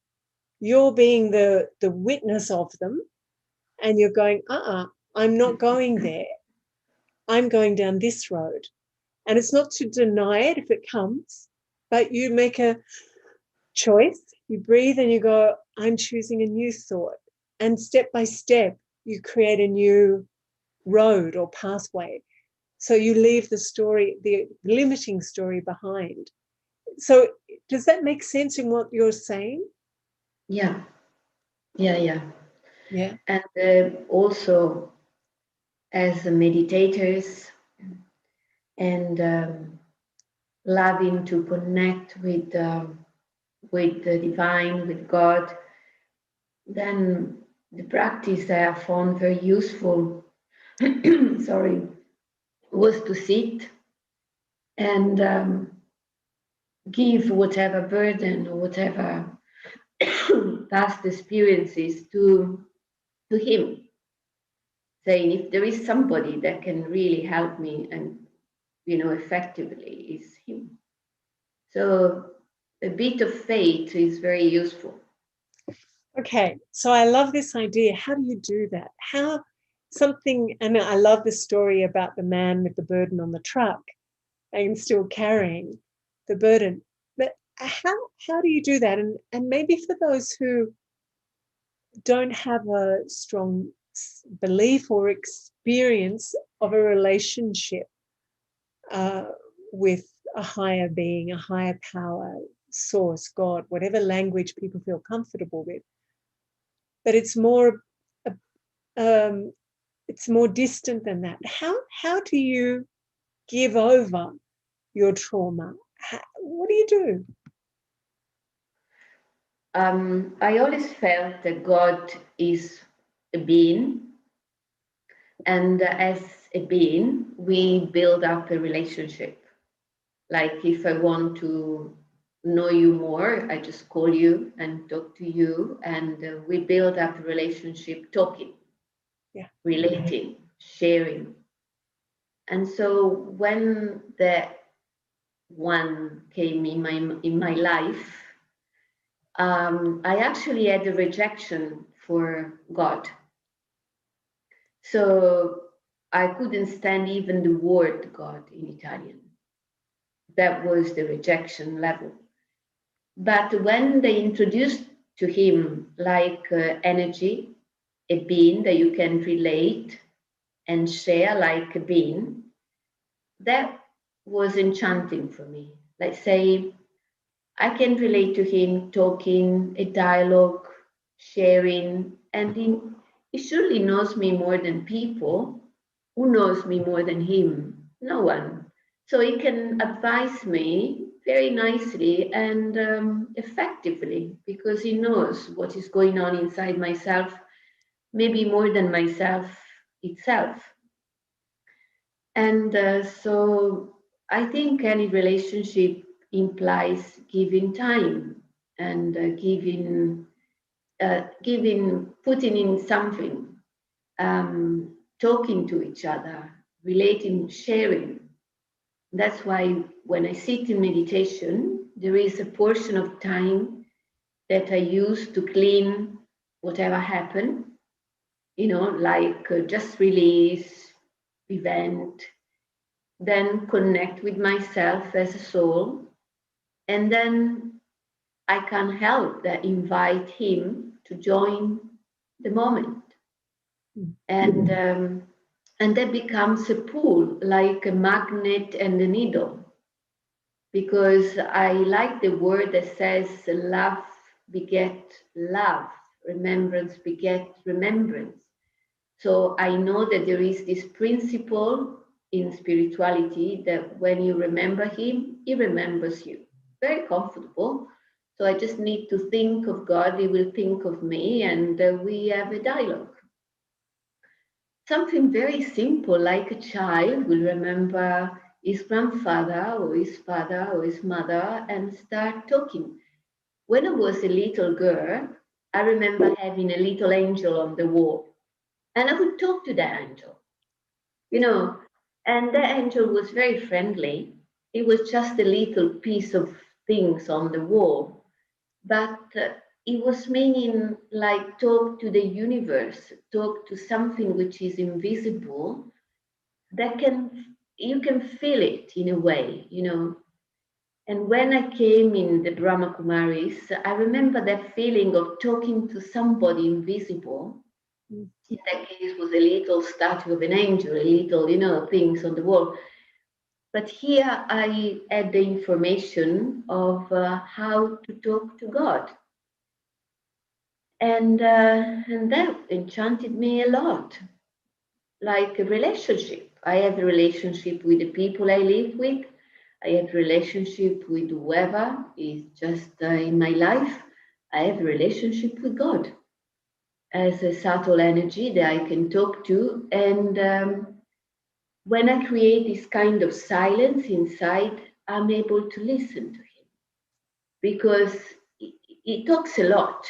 you're being the witness of them, and you're going, I'm not going there. I'm going down this road. And it's not to deny it if it comes, but you make a choice, you breathe and you go, I'm choosing a new thought. And step by step, you create a new road or pathway. So you leave the story, the limiting story behind. So does that make sense in what you're saying? Yeah, yeah. Yeah. And also, as meditators and loving to connect with the divine, with God, then the practice that I found very useful, sorry, was to sit and give whatever burden or whatever past experiences to him, saying, if there is somebody that can really help me and effectively is him. So a bit of faith is very useful. Okay, so I love this idea. How do you do that? And I love the story about the man with the burden on the truck and still carrying the burden. But how do you do that? And maybe for those who don't have a strong belief or experience of a relationship uh, with a higher being, a higher power, source, God, whatever language people feel comfortable with, but um, it's more distant than that. How do you give over your trauma? What do you do? I always felt that God is a being, and as a being, we build up a relationship. Like if I want to know you more, I just call you and talk to you, and we build up a relationship talking, Yeah. relating, sharing. And so when the one came in my life, I actually had a rejection for God. So I couldn't stand even the word God in Italian. That was the rejection level. But when they introduced to him like energy, a being that you can relate and share like a being, that was enchanting for me. Like say, I can relate to him talking, a dialogue, sharing, and he surely knows me more than people. Who knows me more than him? No one. So he can advise me very nicely and effectively because he knows what is going on inside myself, maybe more than myself itself. And so I think any relationship implies giving time and putting in something, talking to each other, relating, sharing. That's why when I sit in meditation, there is a portion of time that I use to clean whatever happened, like just release, event, then connect with myself as a soul, and then I can't help that invite him to join the moment, and that becomes a pull, like a magnet and a needle, because I like the word that says love beget love, remembrance beget remembrance. So I know that there is this principle in spirituality that when you remember him, he remembers you. Very comfortable. So I just need to think of God, he will think of me, and we have a dialogue. Something very simple, like a child will remember his grandfather or his father or his mother and start talking. When I was a little girl, I remember having a little angel on the wall, and I would talk to that angel, you know, and that angel was very friendly. It was just a little piece of things on the wall, but it was meaning like talk to the universe, talk to something which is invisible that you can feel it in a way. And when I came in the Brahma Kumaris, I remember that feeling of talking to somebody invisible. In that case, was a little statue of an angel, a little, things on the wall. But here I had the information of how to talk to God. And that enchanted me a lot, like a relationship. I have a relationship with the people I live with. I have a relationship with whoever is just in my life. I have a relationship with God as a subtle energy that I can talk to. And when I create this kind of silence inside, I'm able to listen to him because he talks a lot.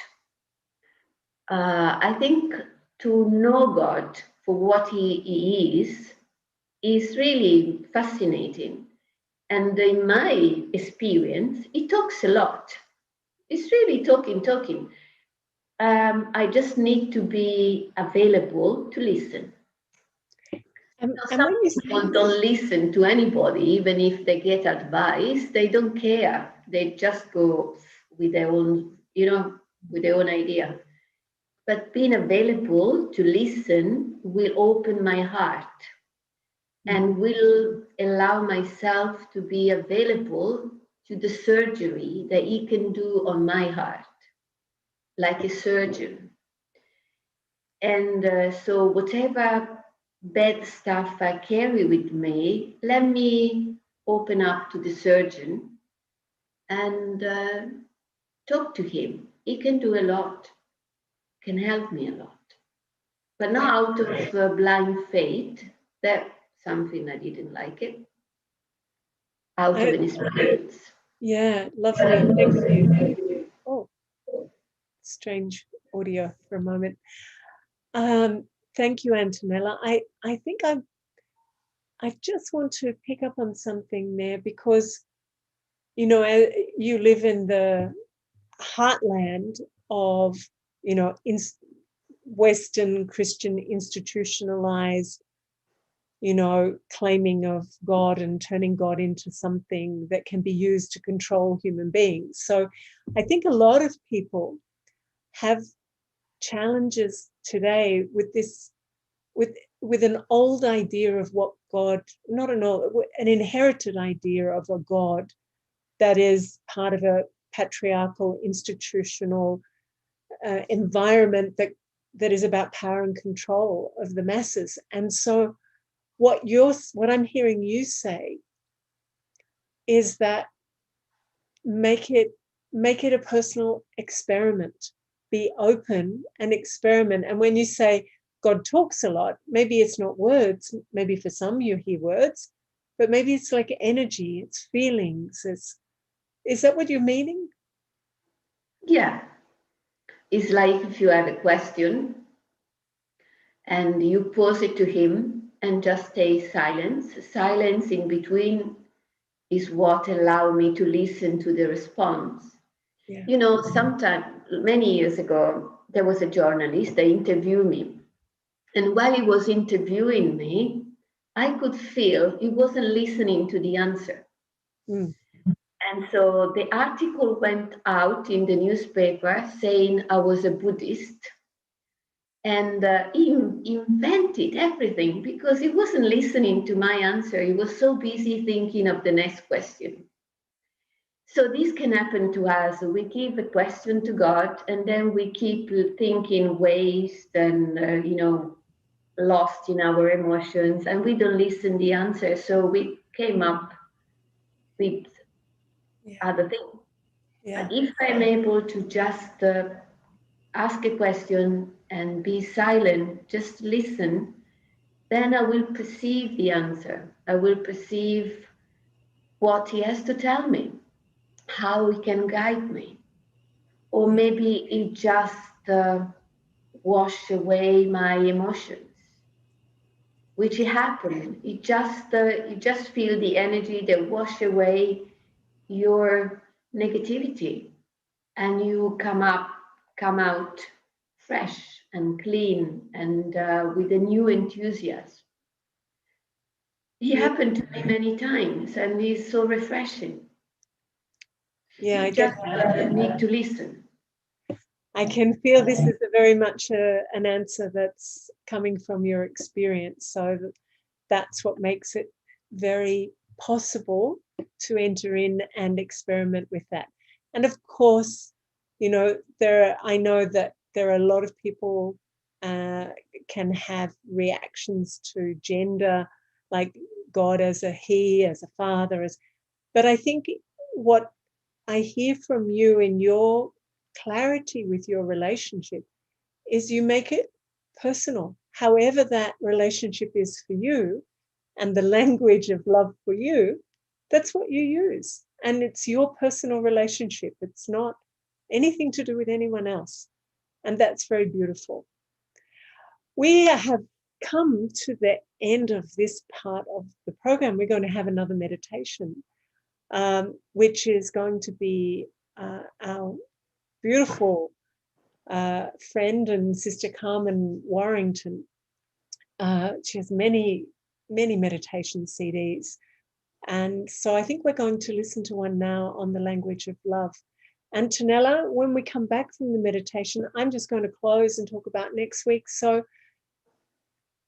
I think to know God for what he is is really fascinating. And in my experience, he talks a lot. It's really talking. I just need to be available to listen. And Some when you people don't listen to anybody, even if they get advice, they don't care. They just go with their own, with their own idea. But being available to listen will open my heart and will allow myself to be available to the surgery that he can do on my heart, like a surgeon. And so whatever bad stuff I carry with me, let me open up to the surgeon and talk to him. He can do a lot, can help me a lot. But not out of blind faith, that's something I didn't like it, out of an experience. Yeah, lovely. Thank you. Oh, strange audio for a moment. Thank you, Antonella. I think I just want to pick up on something there because, you know, you live in the heartland of, you know, Western Christian institutionalized, you know, claiming of God and turning God into something that can be used to control human beings. So I think a lot of people have challenges today with this, with an old idea of what God, not an old, an inherited idea of a God that is part of a patriarchal institutional environment that is about power and control of the masses. And so what I'm hearing you say is that make it a personal experiment. Be open and experiment. And when you say God talks a lot, maybe it's not words. Maybe for some you hear words, but maybe it's like energy, it's feelings. Is that what you're meaning? Yeah. It's like if you have a question and you pose it to him and just stay silent. Silence in between is what allow me to listen to the response. Yeah. You know, sometime many years ago, there was a journalist, they interviewed me. And while he was interviewing me, I could feel he wasn't listening to the answer. Mm. And so the article went out in the newspaper saying I was a Buddhist. And he invented everything because he wasn't listening to my answer. He was so busy thinking of the next question. So this can happen to us. We give a question to God, and then we keep thinking waste and lost in our emotions, and we don't listen the answer. So we came up with other things. Yeah. But if I'm able to just ask a question and be silent, just listen, then I will perceive the answer. I will perceive what he has to tell me, how he can guide me. Or maybe he just wash away my emotions, which happened. You just feel the energy that wash away your negativity, and you come out fresh and clean and with a new enthusiasm. It happened to me many times, and it's so refreshing. Yeah, You I get just that. need to listen. I can feel this is very much an answer that's coming from your experience. So that's what makes it very possible to enter in and experiment with that. And of course, you know, I know that there are a lot of people can have reactions to gender, like God as a he, as a father, but I think what I hear from you in your clarity with your relationship is you make it personal, however that relationship is for you, and the language of love for you, that's what you use. And it's your personal relationship. It's not anything to do with anyone else. And that's very beautiful. We have come to the end of this part of the program, we're going to have another meditation, which is going to be our beautiful friend and Sister Carmen Warrington. She has many meditation CDs. And so I think we're going to listen to one now on the language of love. Antonella, when we come back from the meditation, I'm just going to close and talk about next week. So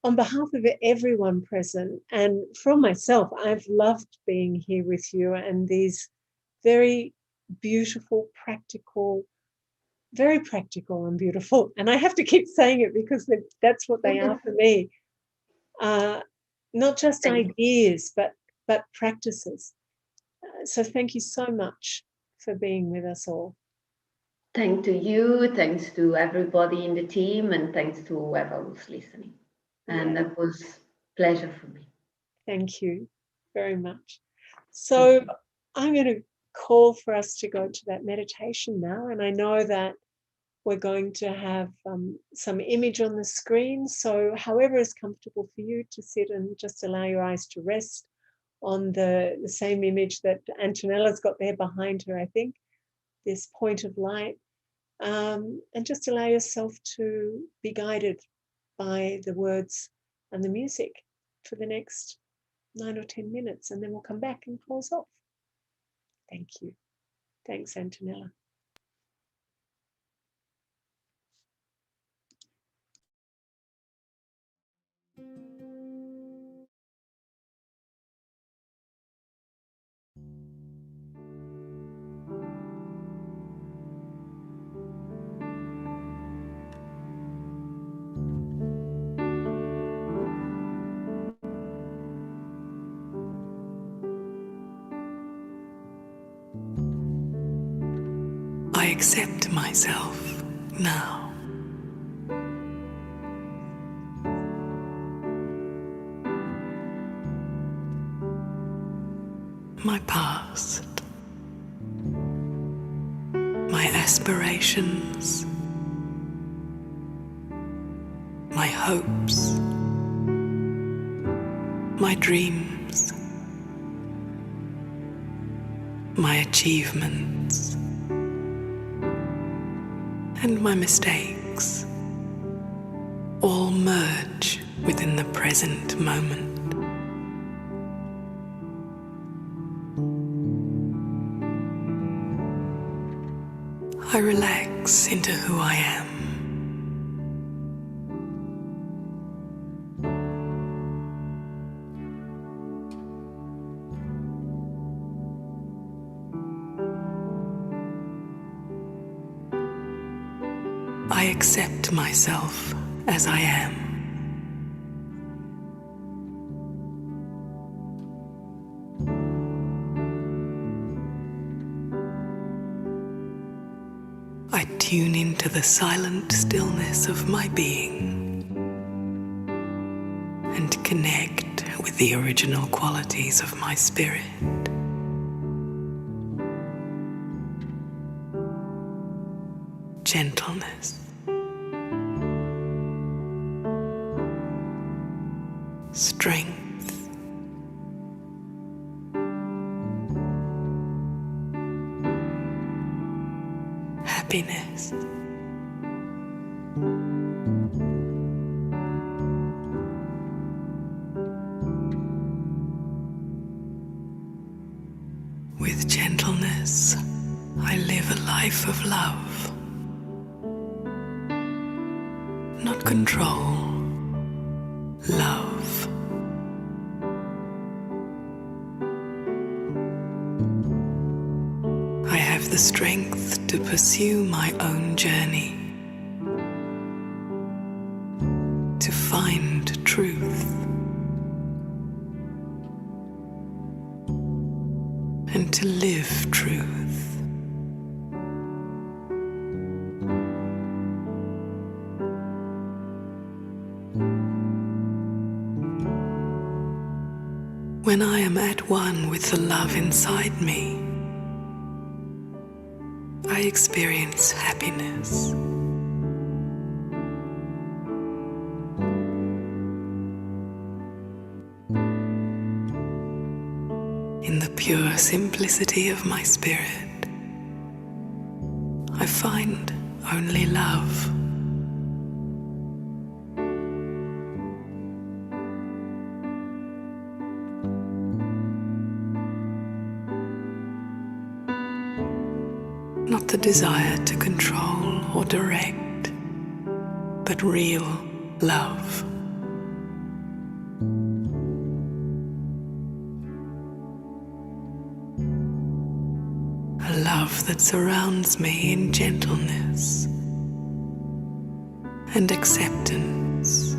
on behalf of everyone present and from myself, I've loved being here with you and these very beautiful, very practical and beautiful. And I have to keep saying it because that's what they are for me. Not just ideas, but practices. So thank you so much for being with us all. Thanks to you, thanks to everybody in the team, and thanks to whoever was listening. And that was a pleasure for me. Thank you very much. So I'm going to call for us to go to that meditation now. And I know that we're going to have some image on the screen. So however is comfortable for you to sit and just allow your eyes to rest on the same image that Antonella's got there behind her, I think, this point of light. And just allow yourself to be guided by the words and the music for the next 9 or 10 minutes, and then we'll come back and close off. Thank you. Thanks, Antonella. I accept myself now. My past, my aspirations, my hopes, my dreams, my achievements, and my mistakes all merge within the present moment. I relax into who I am. I accept myself as I am. I tune into the silent stillness of my being and connect with the original qualities of my spirit. Gentleness, strength, happiness, with gentleness, I live a life of love. Not control, love. I have the strength to pursue my own journey, to find truth, and to live truth. When I am at one with the love inside me, I experience happiness. pure simplicity of my spirit, I find only love. Not the desire to control or direct, but real love. A love that surrounds me in gentleness and acceptance,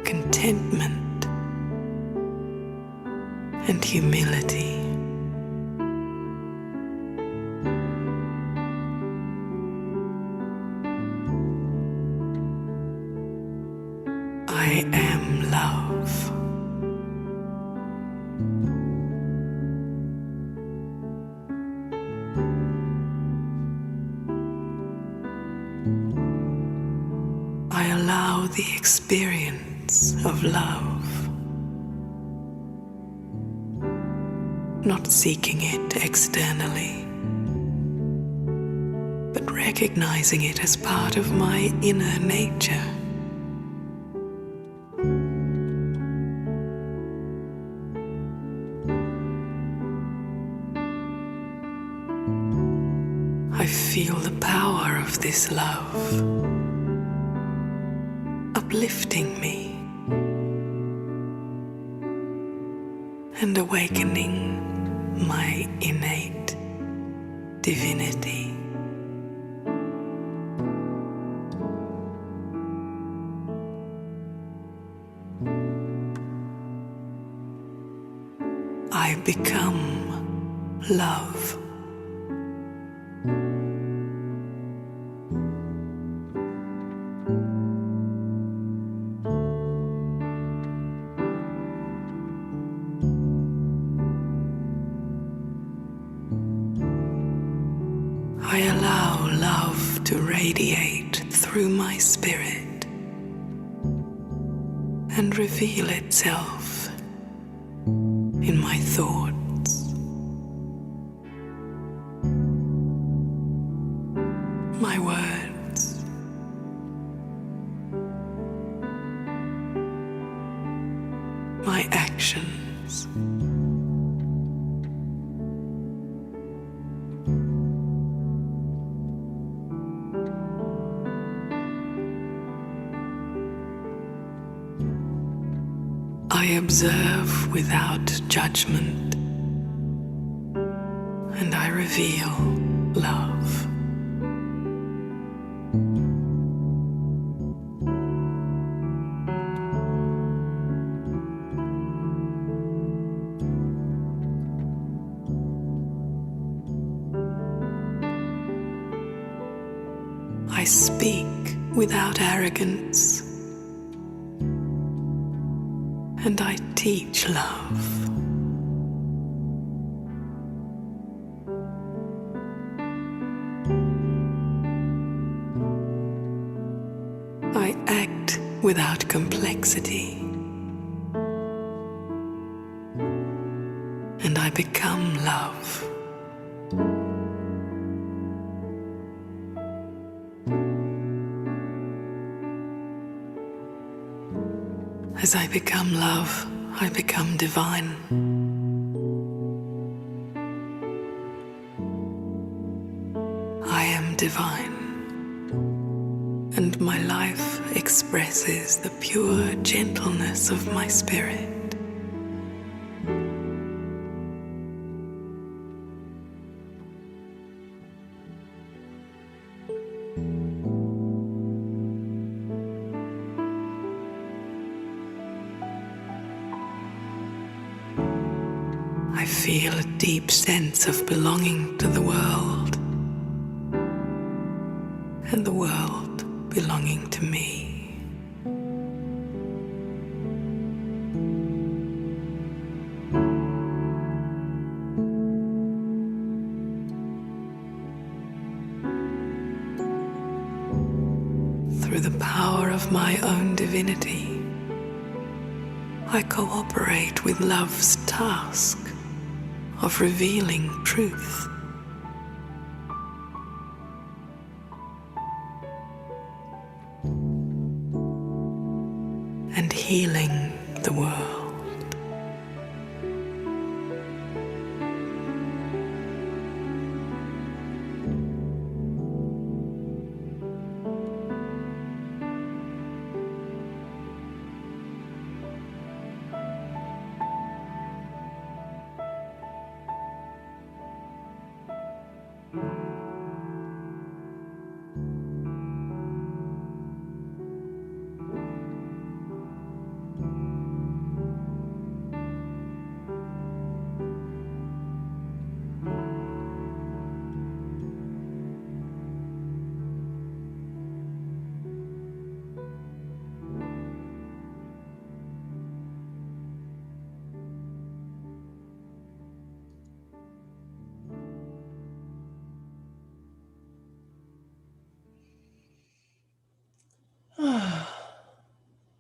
contentment and humility. I am love. I allow the experience of love, not seeking it externally, but recognizing it as part of my inner nature. I feel the power of this love uplifting me and awakening my innate divinity. I become love. I allow love to radiate through my spirit and reveal itself in my thoughts, my words, my actions. I observe without judgment, and I reveal love. I speak without arrogance, and I teach love. I act without complexity, and I become love. As I become love, I become divine. I am divine, and my life expresses the pure gentleness of my spirit. I feel a deep sense of belonging to the world, and the world belonging to me. Through the power of my own divinity, I cooperate with love's task of revealing truth. And healing the world.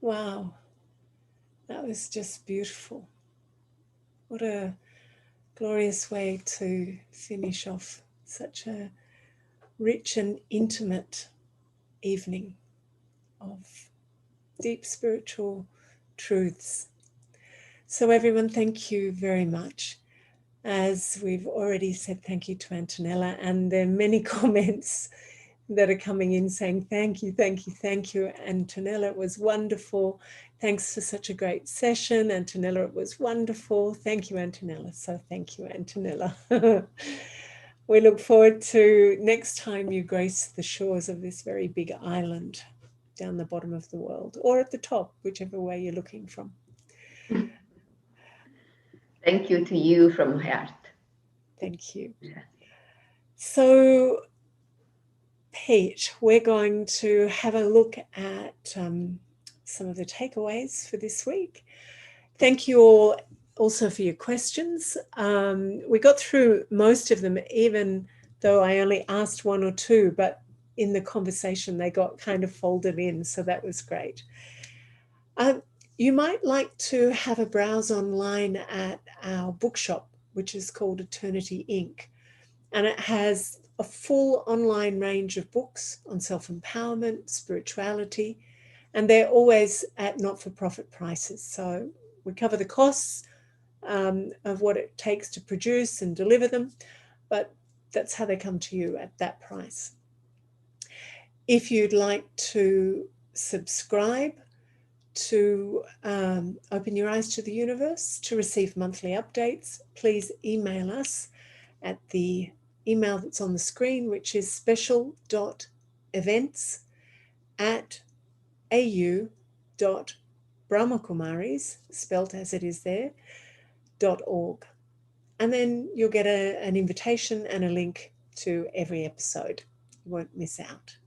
Wow, that was just beautiful. What a glorious way to finish off such a rich and intimate evening of deep spiritual truths. So everyone, thank you very much. As we've already said, thank you to Antonella, and there are many comments that are coming in saying thank you, thank you, thank you. Antonella, it was wonderful. Thanks for such a great session. Antonella, it was wonderful. Thank you, Antonella. So thank you, Antonella. We look forward to next time you grace the shores of this very big island down the bottom of the world, or at the top, whichever way you're looking from. Thank you to you from heart. Thank you. Yeah. So, Pete, we're going to have a look at some of the takeaways for this week. Thank you all also for your questions. We got through most of them, even though I only asked one or two, but in the conversation they got kind of folded in, so that was great. You might like to have a browse online at our bookshop, which is called Eternity Inc. And it has a full online range of books on self-empowerment, spirituality, and they're always at not-for-profit prices. So we cover the costs of what it takes to produce and deliver them, but that's how they come to you at that price. If you'd like to subscribe to Open Your Eyes to the Universe to receive monthly updates, please email us at the email that's on the screen, which is special.events@au.brahmakumaris, spelt as it is there, .org. And then you'll get an invitation and a link to every episode. You won't miss out.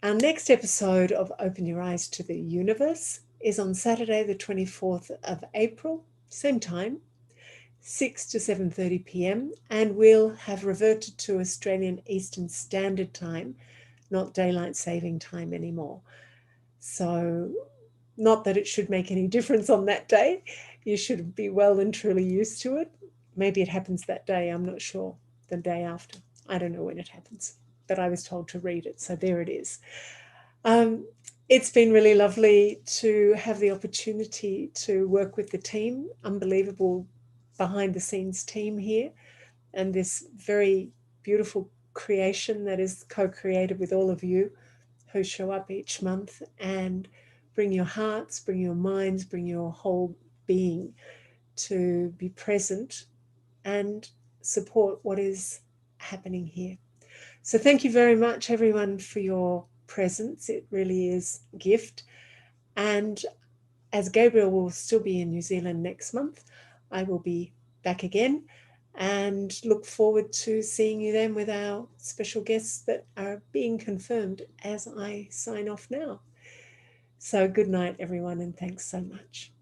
Our next episode of Open Your Eyes to the Universe is on Saturday, the 24th of April, same time, 6 to 7:30 p.m, and we'll have reverted to Australian Eastern Standard Time, not daylight saving time anymore. So not that it should make any difference on that day. You should be well and truly used to it. Maybe it happens that day, I'm not sure. The day after. I don't know when it happens, but I was told to read it, so there it is. It's been really lovely to have the opportunity to work with the team, unbelievable behind the scenes team here, and this very beautiful creation that is co-created with all of you who show up each month and bring your hearts, bring your minds, bring your whole being to be present and support what is happening here. So thank you very much, everyone, for your presence. It really is a gift. And as Gabriel will still be in New Zealand next month, I will be back again and look forward to seeing you then with our special guests that are being confirmed as I sign off now. So good night, everyone, and thanks so much.